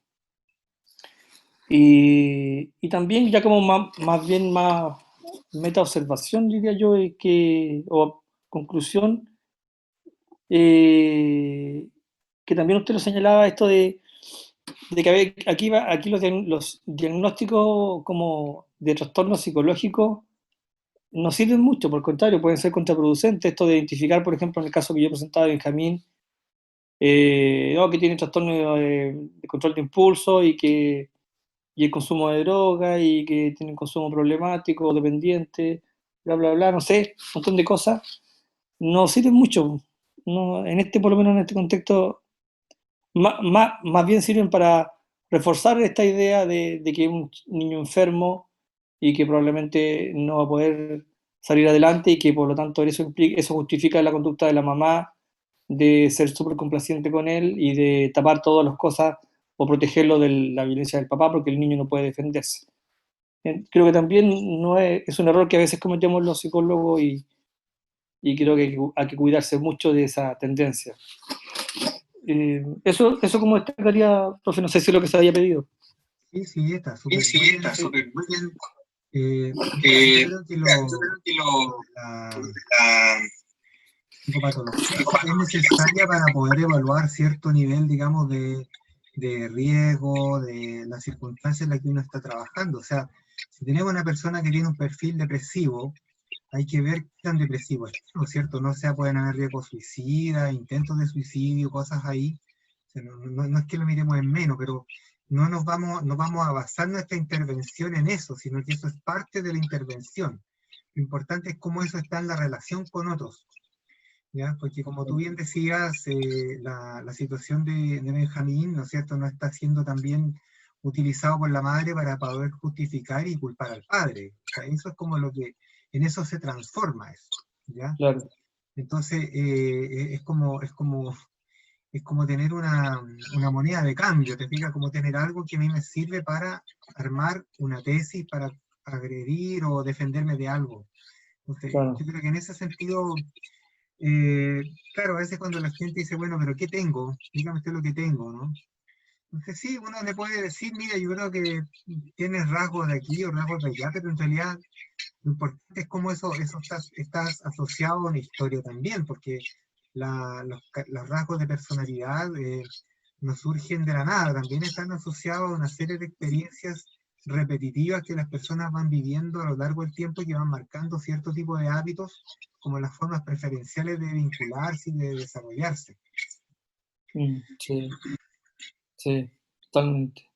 Y también ya como más bien más meta observación, diría yo, o conclusión, que también usted lo señalaba, esto de que aquí los diagnósticos como de trastornos psicológicos no sirven mucho, por el contrario, pueden ser contraproducentes. Esto de identificar, por ejemplo, en el caso que yo presentaba de Benjamín, que tiene trastorno de control de impulso, y el consumo de droga, y que tiene un consumo problemático, dependiente, bla, bla, bla, no sé, un montón de cosas, no sirven mucho. No, por lo menos en este contexto, más bien sirven para reforzar esta idea de que es un niño enfermo y que probablemente no va a poder salir adelante, y que por lo tanto eso justifica la conducta de la mamá de ser súper complaciente con él y de tapar todas las cosas o protegerlo de la violencia del papá porque el niño no puede defenderse. Creo que también no es un error que a veces cometemos los psicólogos, y creo que hay que cuidarse mucho de esa tendencia. Eso como destacaría, profe, no sé si es lo que se había pedido. Sí, está súper bien. Yo creo que la psicopatología es necesaria para poder evaluar cierto nivel, digamos, de riesgo, de las circunstancias en las que uno está trabajando. O sea, si tenemos una persona que tiene un perfil depresivo, hay que ver qué tan depresivo es, ¿no es cierto? No sea, pueden haber riesgos suicidas, intentos de suicidio, cosas ahí. O sea, no es que lo miremos en menos, pero no vamos a basar nuestra intervención en eso, sino que eso es parte de la intervención. Lo importante es cómo eso está en la relación con otros, ¿ya? Porque como tú bien decías, la situación de Benjamín, ¿no es cierto?, no está siendo también utilizado por la madre para poder justificar y culpar al padre. O sea, eso es como lo que en eso se transforma eso, ¿ya? Claro. Entonces, es como tener una moneda de cambio, te fijas, como tener algo que a mí me sirve para armar una tesis, para agredir o defenderme de algo. Entonces, Claro. yo creo que en ese sentido, claro, a veces cuando la gente dice, bueno, pero ¿qué tengo? Dígame usted lo que tengo, ¿no? Entonces sí, uno le puede decir, mira, yo creo que tienes rasgos de aquí o rasgos de allá, pero en realidad lo importante es cómo eso estás asociado a una historia también, porque los rasgos de personalidad no surgen de la nada, también están asociados a una serie de experiencias repetitivas que las personas van viviendo a lo largo del tiempo y que van marcando cierto tipo de hábitos como las formas preferenciales de vincularse y de desarrollarse. Sí, sí, totalmente.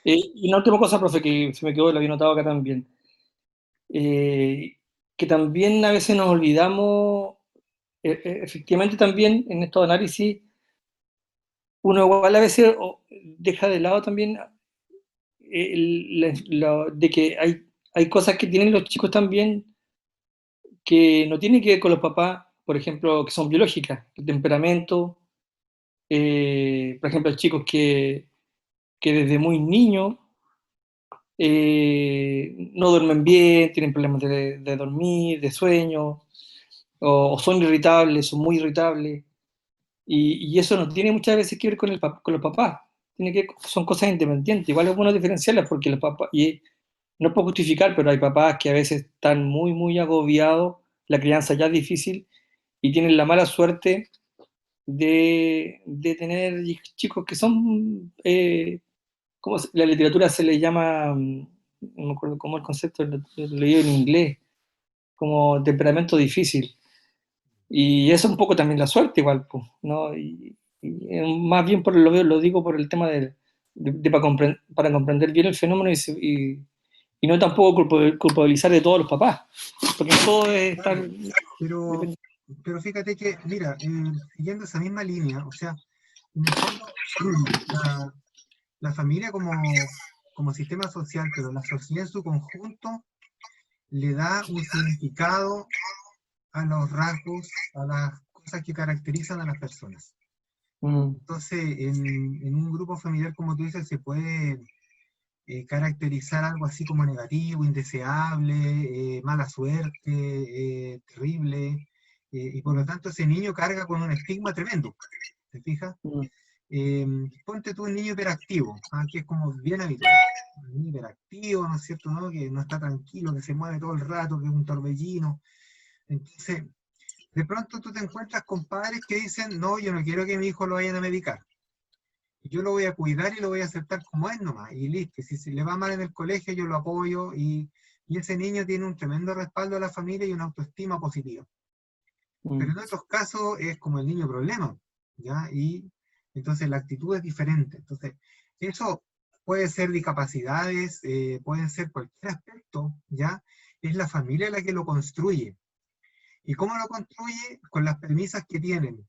Y una última cosa, profe, que se me quedó, lo había notado acá también. Que también a veces nos olvidamos, efectivamente también en estos análisis, uno igual a veces deja de lado también de que hay cosas que tienen los chicos también que no tienen que ver con los papás, por ejemplo, que son biológicas, el temperamento, por ejemplo, hay chicos que desde muy niños no duermen bien, tienen problemas de dormir, de sueño, o son irritables, son muy irritables, y eso no tiene muchas veces que ver con los papás, son cosas independientes. Igual es bueno diferenciarlas porque los papás, y no puedo justificar, pero hay papás que a veces están muy, muy agobiados, la crianza ya es difícil, y tienen la mala suerte de tener chicos que son, la literatura se le llama, no me acuerdo cómo el concepto, lo leí en inglés, como temperamento difícil. Y eso es un poco también la suerte igual, pues, ¿no? Más bien lo digo por el tema para comprender bien el fenómeno y no tampoco culpabilizar de todos los papás, porque todo es Claro, tan... pero fíjate que, mira, siguiendo esa misma línea, o sea, en el fondo, la familia como sistema social, pero la sociedad en su conjunto le da un significado a los rasgos, a las cosas que caracterizan a las personas. Entonces, en un grupo familiar, como tú dices, se puede caracterizar algo así como negativo, indeseable, mala suerte, terrible, y por lo tanto ese niño carga con un estigma tremendo, ¿te fijas? Ponte tú un niño hiperactivo, que es como bien habitual. Un niño hiperactivo, ¿no es cierto? ¿No? Que no está tranquilo, que se mueve todo el rato, que es un torbellino. Entonces, de pronto tú te encuentras con padres que dicen, no, yo no quiero que mi hijo lo vayan a medicar. Yo lo voy a cuidar y lo voy a aceptar como es nomás, y listo. Si se le va mal en el colegio, yo lo apoyo, y ese niño tiene un tremendo respaldo de la familia y una autoestima positiva. Pero en otros casos es como el niño problema, ¿ya? Y entonces la actitud es diferente. Entonces, eso puede ser discapacidades, pueden ser cualquier aspecto, ¿ya? Es la familia la que lo construye. ¿Y cómo lo construye? Con las premisas que tienen.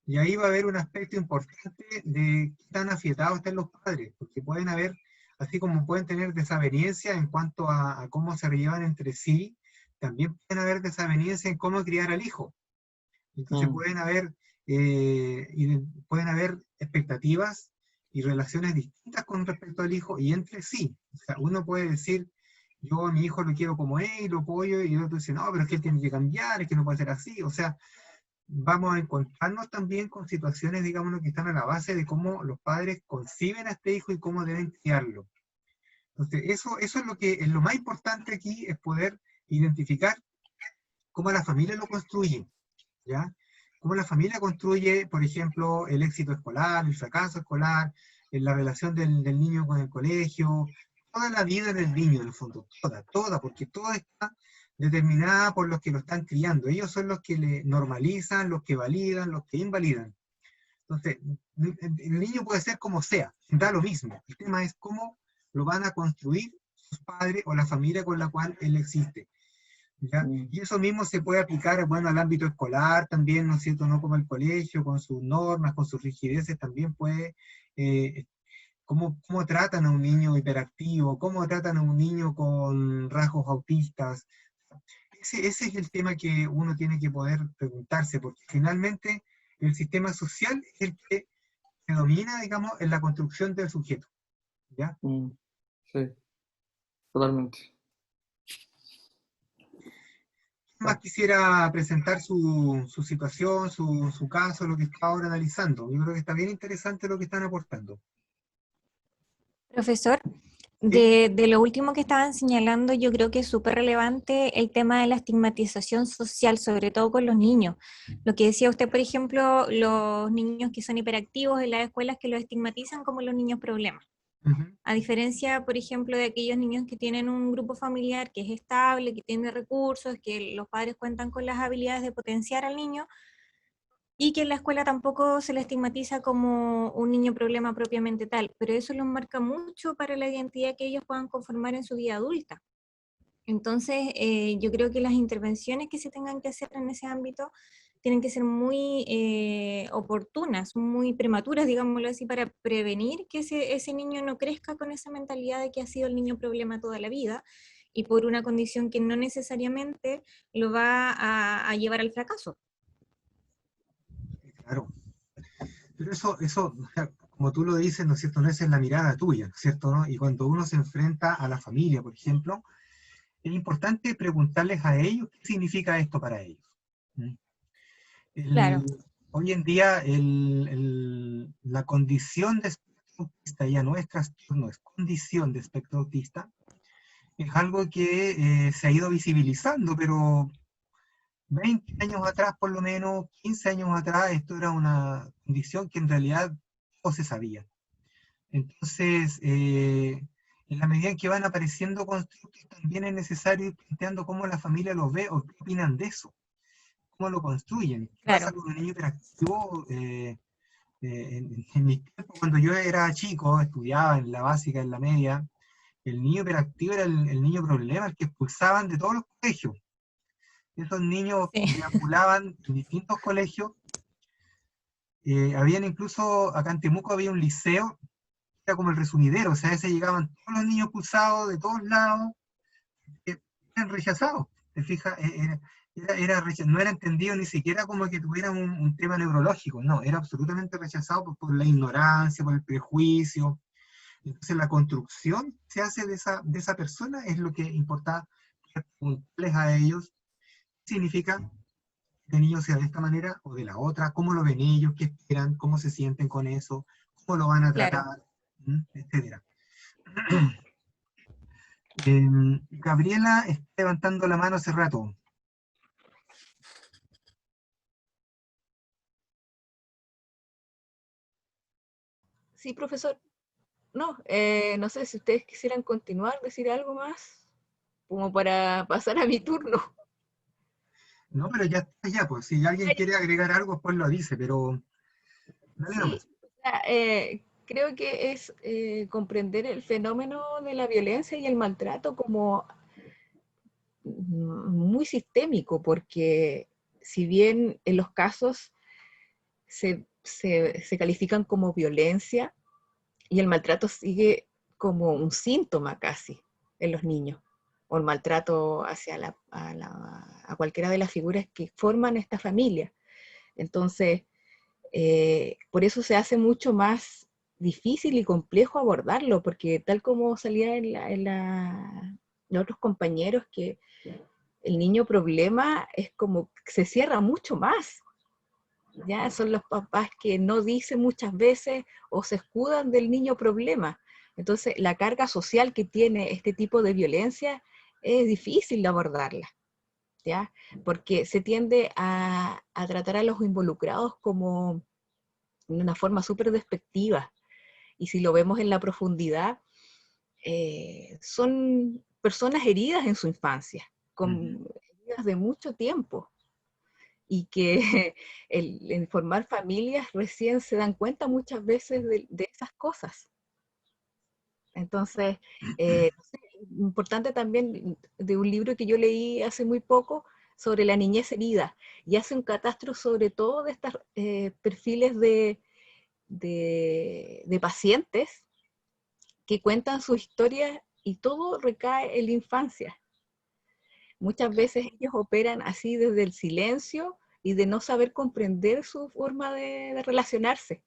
Y ahí va a haber un aspecto importante de qué tan afiatados están los padres, porque pueden haber, así como pueden tener desaveniencia en cuanto a cómo se llevan entre sí, también pueden haber desaveniencia en cómo criar al hijo. Entonces pueden haber expectativas y relaciones distintas con respecto al hijo y entre sí. O sea, uno puede decir, yo a mi hijo lo quiero como es y lo apoyo, y el otro dice, no, pero es que él tiene que cambiar, es que no puede ser así. O sea, vamos a encontrarnos también con situaciones, digamos, que están a la base de cómo los padres conciben a este hijo y cómo deben criarlo. Entonces, eso es lo más importante aquí, es poder identificar cómo la familia lo construye, ¿ya? Cómo la familia construye, por ejemplo, el éxito escolar, el fracaso escolar, la relación del niño con el colegio, toda la vida del niño, en el fondo, toda, porque toda está determinada por los que lo están criando. Ellos son los que le normalizan, los que validan, los que invalidan. Entonces, el niño puede ser como sea, da lo mismo. El tema es cómo lo van a construir sus padres o la familia con la cual él existe. ¿Ya? Y eso mismo se puede aplicar, bueno, al ámbito escolar también, ¿no es cierto? No como el colegio, con sus normas, con sus rigideces, también puede, cómo tratan a un niño hiperactivo, cómo tratan a un niño con rasgos autistas. ese es el tema que uno tiene que poder preguntarse, porque finalmente el sistema social es el que predomina, digamos, en la construcción del sujeto, ¿ya? Sí, totalmente. Más quisiera presentar su situación, su caso, lo que está ahora analizando. Yo creo que está bien interesante lo que están aportando. Profesor, ¿Sí? de lo último que estaban señalando, yo creo que es súper relevante el tema de la estigmatización social, sobre todo con los niños. Lo que decía usted, por ejemplo, los niños que son hiperactivos en las escuelas que los estigmatizan como los niños problemas. Ujú. A diferencia, por ejemplo, de aquellos niños que tienen un grupo familiar que es estable, que tiene recursos, que los padres cuentan con las habilidades de potenciar al niño, y que en la escuela tampoco se le estigmatiza como un niño problema propiamente tal, pero eso los marca mucho para la identidad que ellos puedan conformar en su vida adulta. Entonces, yo creo que las intervenciones que se tengan que hacer en ese ámbito tienen que ser muy oportunas, muy prematuras, digámoslo así, para prevenir que ese niño no crezca con esa mentalidad de que ha sido el niño problema toda la vida y por una condición que no necesariamente lo va a llevar al fracaso. Claro. Pero eso, o sea, como tú lo dices, ¿no es cierto? No, esa es la mirada tuya, ¿no es cierto? ¿No? Y cuando uno se enfrenta a la familia, por ejemplo, es importante preguntarles a ellos qué significa esto para ellos. ¿Mm? Claro, Hoy en día la condición de espectro autista, ya no es trastorno, es condición de espectro autista, es algo que se ha ido visibilizando, pero 20 años atrás, por lo menos, 15 años atrás, esto era una condición que en realidad no se sabía. Entonces, en la medida en que van apareciendo constructos, también es necesario ir planteando cómo la familia los ve o qué opinan de eso, cómo lo construyen. ¿Qué pasa claro. con el niño hiperactivo? En mi tiempo, cuando yo era chico, estudiaba en la básica, en la media, el niño hiperactivo era el niño problema, el que expulsaban de todos los colegios. Esos niños Sí. deambulaban en distintos colegios. Habían incluso, acá en Temuco había un liceo, era como el resumidero, o sea, a ese llegaban todos los niños expulsados de todos lados, que eran rechazados. ¿Te fijas? No era entendido ni siquiera como que tuvieran un tema neurológico, no, era absolutamente rechazado por la ignorancia, por el prejuicio. Entonces la construcción que se hace de esa persona es lo que importa preguntarles a ellos qué significa que el niño sea de esta manera o de la otra, cómo lo ven ellos, qué esperan, cómo se sienten con eso, cómo lo van a Claro. tratar, etcétera. Gabriela está levantando la mano hace rato. Sí, profesor. No, no sé si ustedes quisieran continuar, decir algo más, como para pasar a mi turno. No, pero ya está, ya, pues si alguien quiere agregar algo, pues lo dice, pero dale Sí, nomás. o sea, creo que es comprender el fenómeno de la violencia y el maltrato como muy sistémico, porque si bien en los casos se califican como violencia y el maltrato sigue como un síntoma casi en los niños, o el maltrato hacia a cualquiera de las figuras que forman esta familia. Entonces, por eso se hace mucho más difícil y complejo abordarlo, porque tal como salía en otros compañeros, que el niño problema es como que se cierra mucho más. Ya son los papás que no dicen muchas veces o se escudan del niño problema. Entonces, la carga social que tiene este tipo de violencia es difícil de abordarla, ¿ya? Porque se tiende a tratar a los involucrados como de una forma súper despectiva. Y si lo vemos en la profundidad, son personas heridas en su infancia, con heridas de mucho tiempo, y que en formar familias recién se dan cuenta muchas veces de esas cosas. Entonces, no sé, importante también de un libro que yo leí hace muy poco sobre la niñez herida, y hace un catastro sobre todo de estos perfiles de pacientes que cuentan su historia y todo recae en la infancia. muchas veces ellos operan así desde el silencio y de no saber comprender su forma de relacionarse.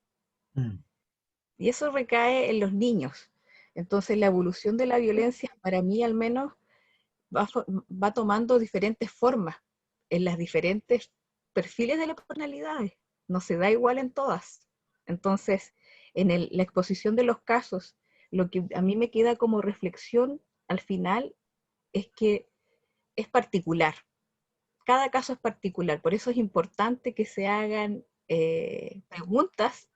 Y eso recae en los niños. Entonces la evolución de la violencia, para mí al menos, va tomando diferentes formas en las diferentes perfiles de las personalidades. No se da igual en todas. Entonces, en la exposición de los casos, lo que a mí me queda como reflexión al final es que es particular. Cada caso es particular. Por eso es importante que se hagan preguntas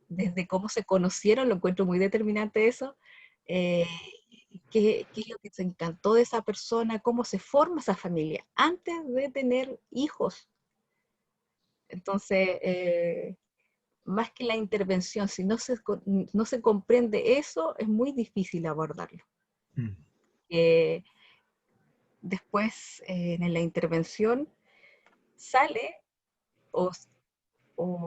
desde cómo se conocieron, lo encuentro muy determinante eso, qué es lo que se encantó de esa persona, cómo se forma esa familia, antes de tener hijos. Entonces, más que la intervención, si no se comprende eso, es muy difícil abordarlo. Después, en la intervención, sale o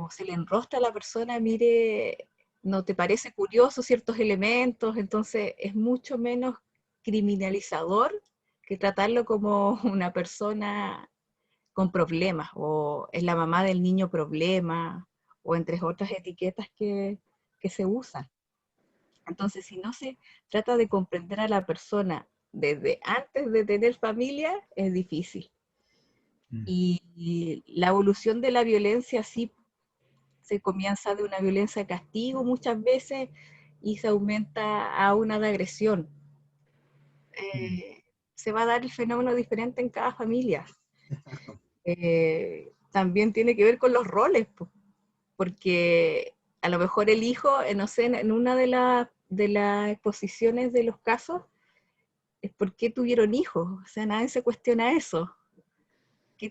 se le enrostra a la persona, mire, ¿no te parece curioso ciertos elementos? Entonces es mucho menos criminalizador que tratarlo como una persona con problemas, o es la mamá del niño problema, o entre otras etiquetas que se usan. Entonces, si no se trata de comprender a la persona desde antes de tener familia, es difícil. Y la evolución de la violencia sí se comienza de una violencia de castigo muchas veces y se aumenta a una de agresión. Se va a dar el fenómeno diferente en cada familia. También tiene que ver con los roles, porque a lo mejor el hijo, no sé, en una de las exposiciones de los casos, es por qué tuvieron hijos, o sea, nadie se cuestiona eso. ¿Qué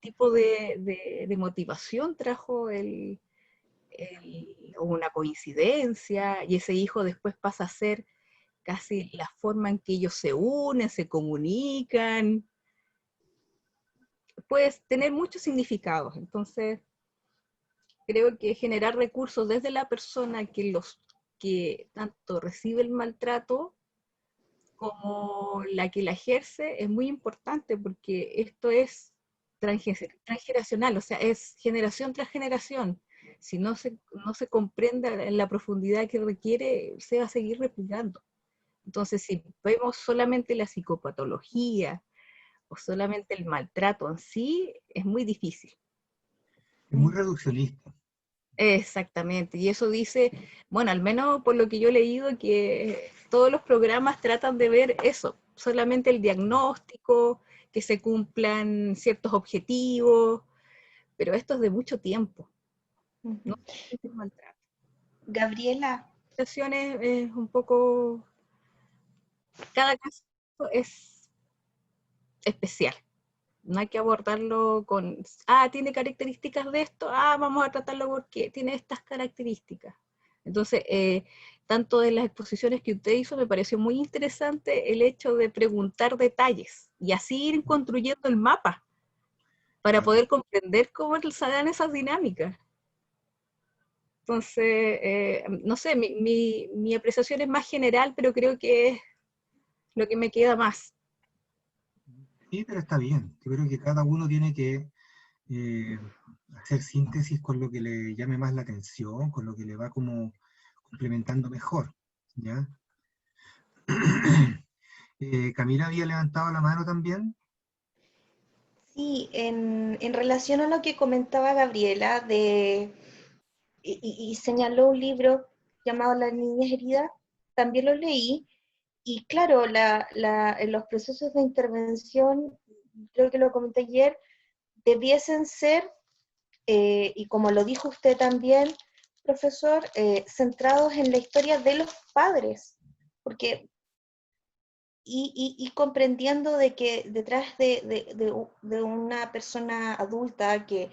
tipo de motivación trajo o una coincidencia? Y ese hijo después pasa a ser casi la forma en que ellos se unen, se comunican. Puede tener muchos significados. Entonces, creo que generar recursos desde la persona que tanto recibe el maltrato como la que la ejerce es muy importante, porque esto es transgeneracional, o sea, es generación tras generación. Si no se comprende en la profundidad que requiere, se va a seguir replicando. Entonces, si vemos solamente la psicopatología o solamente el maltrato en sí, es muy difícil. Es muy reduccionista. Exactamente, y eso dice, bueno, al menos por lo que yo he leído, que todos los programas tratan de ver eso, solamente el diagnóstico, que se cumplan ciertos objetivos, pero esto es de mucho tiempo. No es el maltrato. Gabriela. La situación es un poco, cada caso es especial. No hay que abordarlo con, tiene características de esto, vamos a tratarlo porque tiene estas características. Entonces, tanto de las exposiciones que usted hizo, me pareció muy interesante el hecho de preguntar detalles y así ir construyendo el mapa para poder comprender cómo se dan esas dinámicas. Entonces, no sé, mi apreciación es más general, pero creo que es lo que me queda más. Sí, pero está bien. Yo creo que cada uno tiene que hacer síntesis con lo que le llame más la atención, con lo que le va como complementando mejor, ¿ya? Camila había levantado la mano también. Sí, en relación a lo que comentaba Gabriela, y señaló un libro llamado Las niñas heridas, también lo leí, y claro, en los procesos de intervención, creo que lo comenté ayer, debiesen ser, y como lo dijo usted también, profesor, centrados en la historia de los padres, porque y comprendiendo de que detrás de una persona adulta que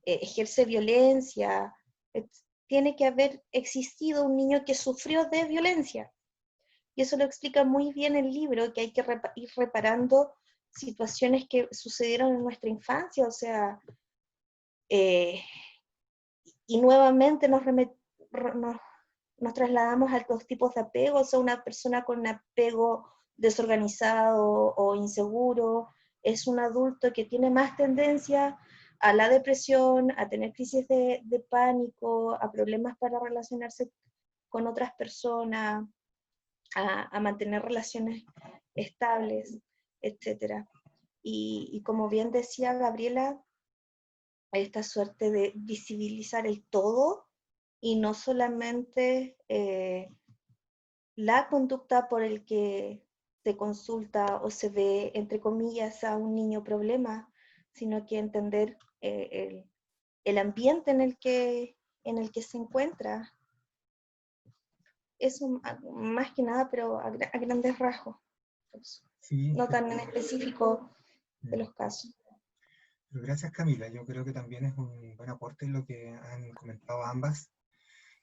ejerce violencia, tiene que haber existido un niño que sufrió de violencia. Y eso lo explica muy bien el libro, que hay que ir reparando situaciones que sucedieron en nuestra infancia, o sea, y nuevamente nos trasladamos a los tipos de apego, o sea, una persona con apego desorganizado o inseguro, es un adulto que tiene más tendencia a la depresión, a tener crisis de pánico, a problemas para relacionarse con otras personas, a mantener relaciones estables, etc. Y como bien decía Gabriela, esta suerte de visibilizar el todo y no solamente la conducta por el que se consulta o se ve, entre comillas, a un niño problema, sino que entender el ambiente en el que se encuentra. Eso más que nada, pero a grandes rasgos. Sí, No tan en específico de mm. los casos. Gracias, Camila. Yo creo que también es un buen aporte lo que han comentado ambas.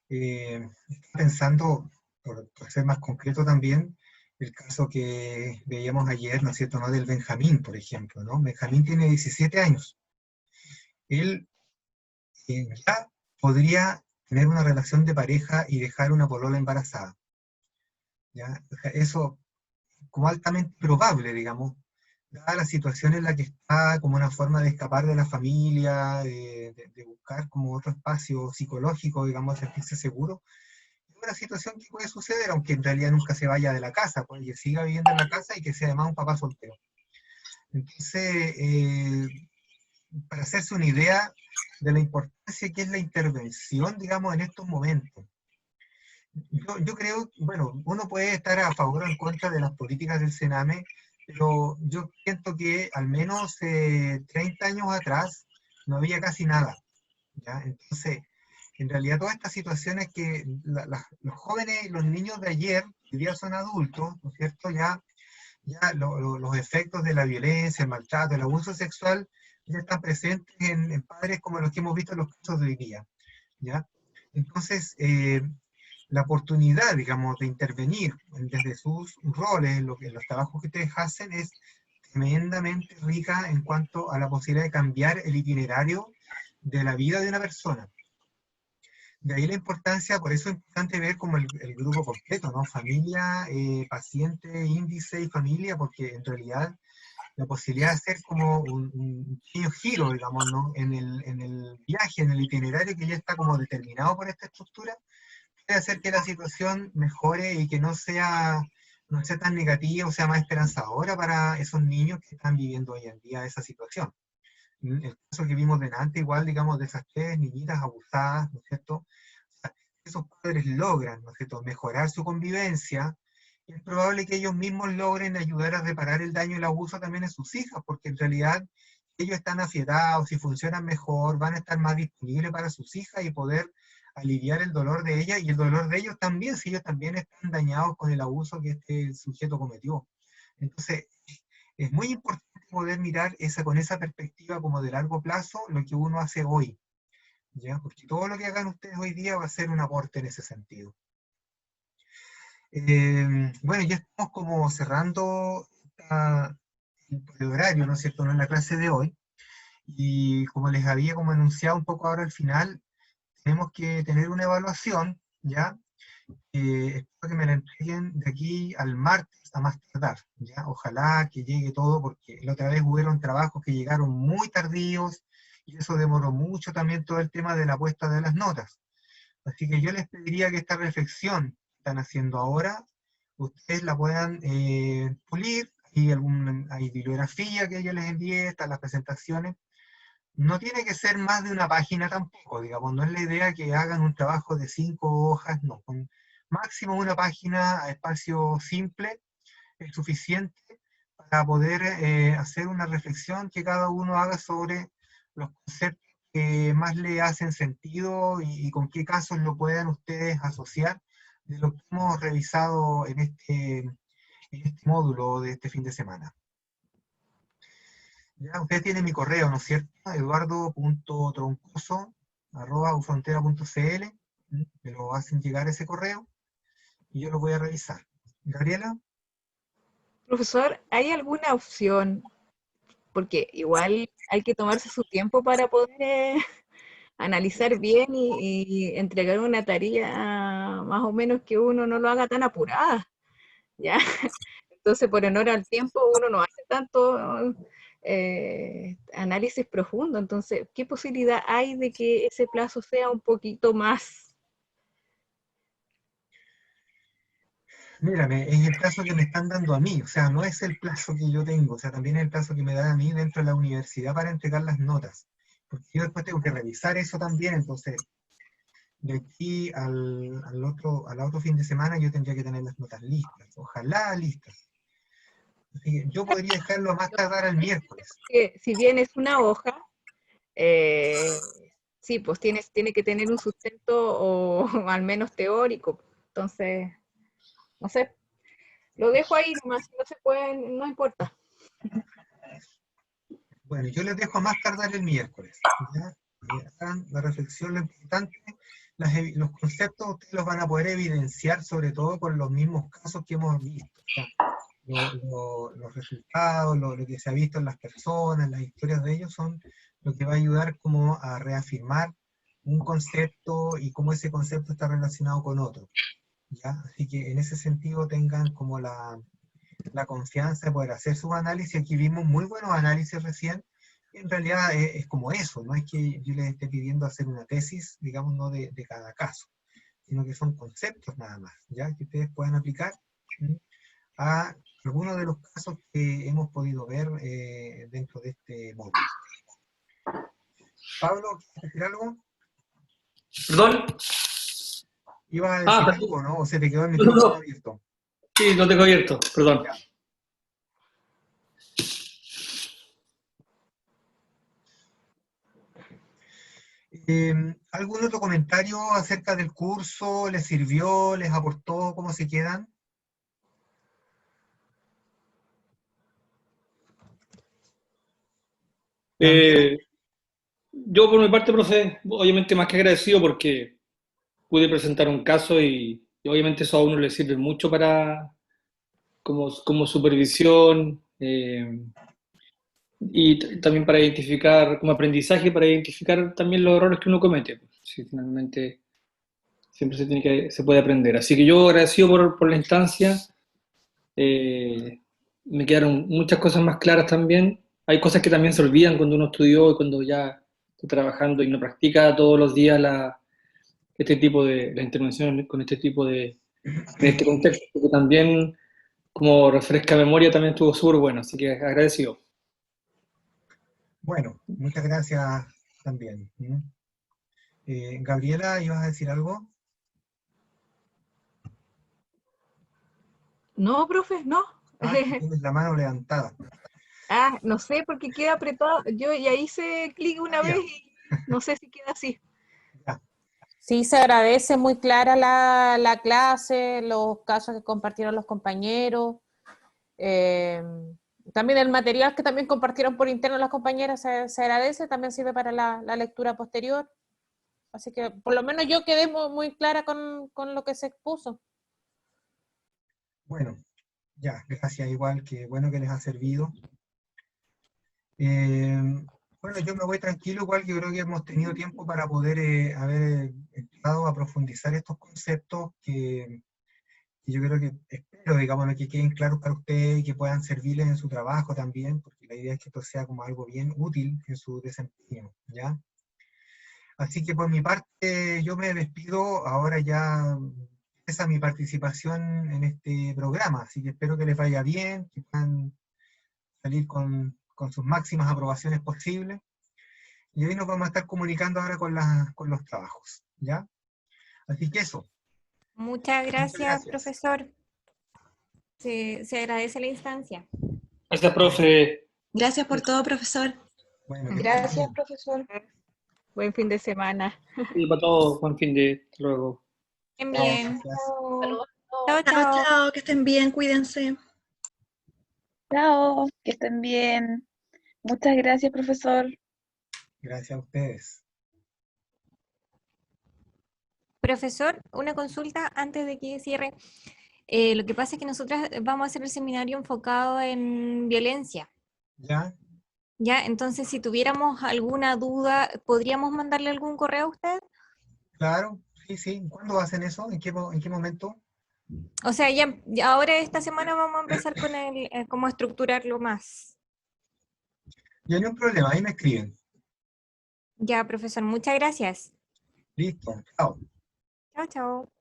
Estaba pensando, por ser más concreto también, el caso que veíamos ayer, ¿no es cierto?, ¿no? Del Benjamín, por ejemplo, ¿no? Benjamín tiene 17 años. Él ya podría tener una relación de pareja y dejar una polola embarazada. ¿Ya? O sea, eso como altamente probable, digamos, dada la situación en la que está, como una forma de escapar de la familia, de buscar como otro espacio psicológico, digamos, sentirse seguro. Es una situación que puede suceder, aunque en realidad nunca se vaya de la casa, pues, que siga viviendo en la casa y que sea además un papá soltero. Entonces, para hacerse una idea de la importancia que es la intervención, digamos, en estos momentos. Yo creo, bueno, uno puede estar a favor o en contra de las políticas del Sename, pero yo siento que al menos 30 años atrás no había casi nada, ¿ya? Entonces, en realidad todas estas situaciones que los jóvenes y los niños de ayer, hoy día son adultos, ¿no es cierto? Ya los efectos de la violencia, el maltrato, el abuso sexual, ya están presentes en padres como los que hemos visto en los casos de hoy día, ¿ya? Entonces, la oportunidad, digamos, de intervenir desde sus roles, en los trabajos que ustedes hacen, es tremendamente rica en cuanto a la posibilidad de cambiar el itinerario de la vida de una persona. De ahí la importancia, por eso es importante ver como el grupo completo, ¿no? Familia, paciente, índice y familia, porque en realidad la posibilidad de hacer como un pequeño giro, digamos, ¿no? En el viaje, en el itinerario que ya está como determinado por esta estructura, puede hacer que la situación mejore y que no sea tan negativa o sea más esperanzadora para esos niños que están viviendo hoy en día esa situación. El caso que vimos delante, igual, digamos, de esas 3 niñitas abusadas, ¿no es cierto? O sea, esos padres logran, ¿no es cierto?, mejorar su convivencia, y es probable que ellos mismos logren ayudar a reparar el daño y el abuso también en sus hijas, porque en realidad ellos están afiatados y funcionan mejor, van a estar más disponibles para sus hijas y poder aliviar el dolor de ellas y el dolor de ellos también, si ellos también están dañados con el abuso que este sujeto cometió. Entonces, es muy importante poder mirar con esa perspectiva como de largo plazo lo que uno hace hoy, ¿ya? Porque todo lo que hagan ustedes hoy día va a ser un aporte en ese sentido. Bueno, ya estamos como cerrando el horario, ¿no es cierto?, en la clase de hoy, y como les había como anunciado un poco ahora al final, tenemos que tener una evaluación, ¿ya? Espero que me la entreguen de aquí al martes a más tardar, ¿ya? Ojalá que llegue todo, porque la otra vez hubieron trabajos que llegaron muy tardíos, y eso demoró mucho también todo el tema de la puesta de las notas. Así que yo les pediría que esta reflexión que están haciendo ahora, ustedes la puedan pulir, hay bibliografía que yo les envié, están las presentaciones. No tiene que ser más de una página tampoco, digamos, no es la idea que hagan un trabajo de 5 hojas, no, con máximo una página a espacio simple es suficiente para poder hacer una reflexión que cada uno haga sobre los conceptos que más le hacen sentido y con qué casos lo puedan ustedes asociar de lo que hemos revisado en este módulo de este fin de semana. Ya, ustedes tienen mi correo, ¿no es cierto? eduardo.troncoso@ufrontera.cl. Me lo hacen llegar ese correo y yo lo voy a revisar. Gabriela. Profesor, ¿hay alguna opción? Porque igual hay que tomarse su tiempo para poder analizar bien y entregar una tarea más o menos que uno no lo haga tan apurada, ¿ya? Entonces, por honor al tiempo, uno no hace tanto análisis profundo. Entonces, ¿qué posibilidad hay de que ese plazo sea un poquito más? Mírame, es el plazo que me están dando a mí, o sea, no es el plazo que yo tengo, o sea, también es el plazo que me dan a mí dentro de la universidad para entregar las notas, porque yo después tengo que revisar eso también, entonces, de aquí al otro fin de semana yo tendría que tener las notas listas, ojalá listas. Así que yo podría dejarlo a más tardar el miércoles. Que si bien es una hoja, sí, pues tiene que tener un sustento o al menos teórico. Entonces, no sé, lo dejo ahí nomás, si no se puede, no importa. Bueno, yo les dejo a más tardar el miércoles. ¿Ya? Hagan la reflexión, lo importante, los conceptos ustedes los van a poder evidenciar sobre todo con los mismos casos que hemos visto. O sea, los resultados, lo que se ha visto en las personas, las historias de ellos son lo que va a ayudar como a reafirmar un concepto y cómo ese concepto está relacionado con otro. ¿Ya? Así que en ese sentido tengan como la confianza de poder hacer sus análisis. Aquí vimos muy buenos análisis recién, y en realidad es como eso, no es que yo les esté pidiendo hacer una tesis, digamos, no de cada caso, sino que son conceptos nada más, ¿ya? Que ustedes puedan aplicar a algunos de los casos que hemos podido ver dentro de este módulo. Pablo, ¿quieres decir algo? ¿Perdón? ¿Ibas a decir algo, no? ¿O se te quedó el micrófono abierto? Sí, lo tengo abierto, perdón. Ya. ¿Algún otro comentario acerca del curso? ¿Les sirvió? ¿Les aportó? ¿Cómo se quedan? Yo por mi parte, profe, obviamente más que agradecido porque pude presentar un caso y obviamente eso a uno le sirve mucho para como supervisión y también para identificar, como aprendizaje, para identificar también los errores que uno comete. Sí, finalmente siempre se puede aprender. Así que yo agradecido por la instancia. Me quedaron muchas cosas más claras también. Hay cosas que también se olvidan cuando uno estudió y cuando ya está trabajando y no practica todos los días la intervención con este tipo en este contexto, que también como refresca memoria también estuvo súper bueno, así que agradecido. Bueno, muchas gracias también. Gabriela, ¿ibas a decir algo? No, profe, no. Tienes la mano levantada. No sé, porque queda apretado. Yo ya hice clic una vez y no sé si queda así. Ya. Sí, se agradece, muy clara la clase, los casos que compartieron los compañeros. También el material que también compartieron por interno las compañeras se agradece, también sirve para la lectura posterior. Así que por lo menos yo quedé muy clara con lo que se expuso. Bueno, ya, gracias, igual, que bueno que les ha servido. Bueno, yo me voy tranquilo, igual que creo que hemos tenido tiempo para poder haber entrado a profundizar estos conceptos que yo creo que espero, digamos, que queden claros para ustedes y que puedan servirles en su trabajo también, porque la idea es que esto sea como algo bien útil en su desempeño, ¿ya? Así que por mi parte yo me despido, ahora ya esa es mi participación en este programa, así que espero que les vaya bien, que puedan salir con sus máximas aprobaciones posibles, y hoy nos vamos a estar comunicando ahora con los trabajos, ¿ya? Así que eso. Muchas gracias, profesor. Se agradece la instancia. Gracias, profe. Gracias por todo, profesor. Bueno, Gracias, profesor. Buen fin de semana. Y para todos, buen fin de luego. Bien. Saludos. Chao, chao. Chao, que estén bien, cuídense. Chao, que estén bien. Muchas gracias, profesor. Gracias a ustedes. Profesor, una consulta antes de que cierre. Lo que pasa es que nosotras vamos a hacer el seminario enfocado en violencia. ¿Ya? Ya, entonces si tuviéramos alguna duda, ¿podríamos mandarle algún correo a usted? Claro, sí, sí. ¿Cuándo hacen eso? ¿En qué momento? O sea, ya ahora esta semana vamos a empezar con cómo estructurarlo más. Ya no hay problema, ahí me escriben. Ya, profesor, muchas gracias. Listo, chao. Chao, chao.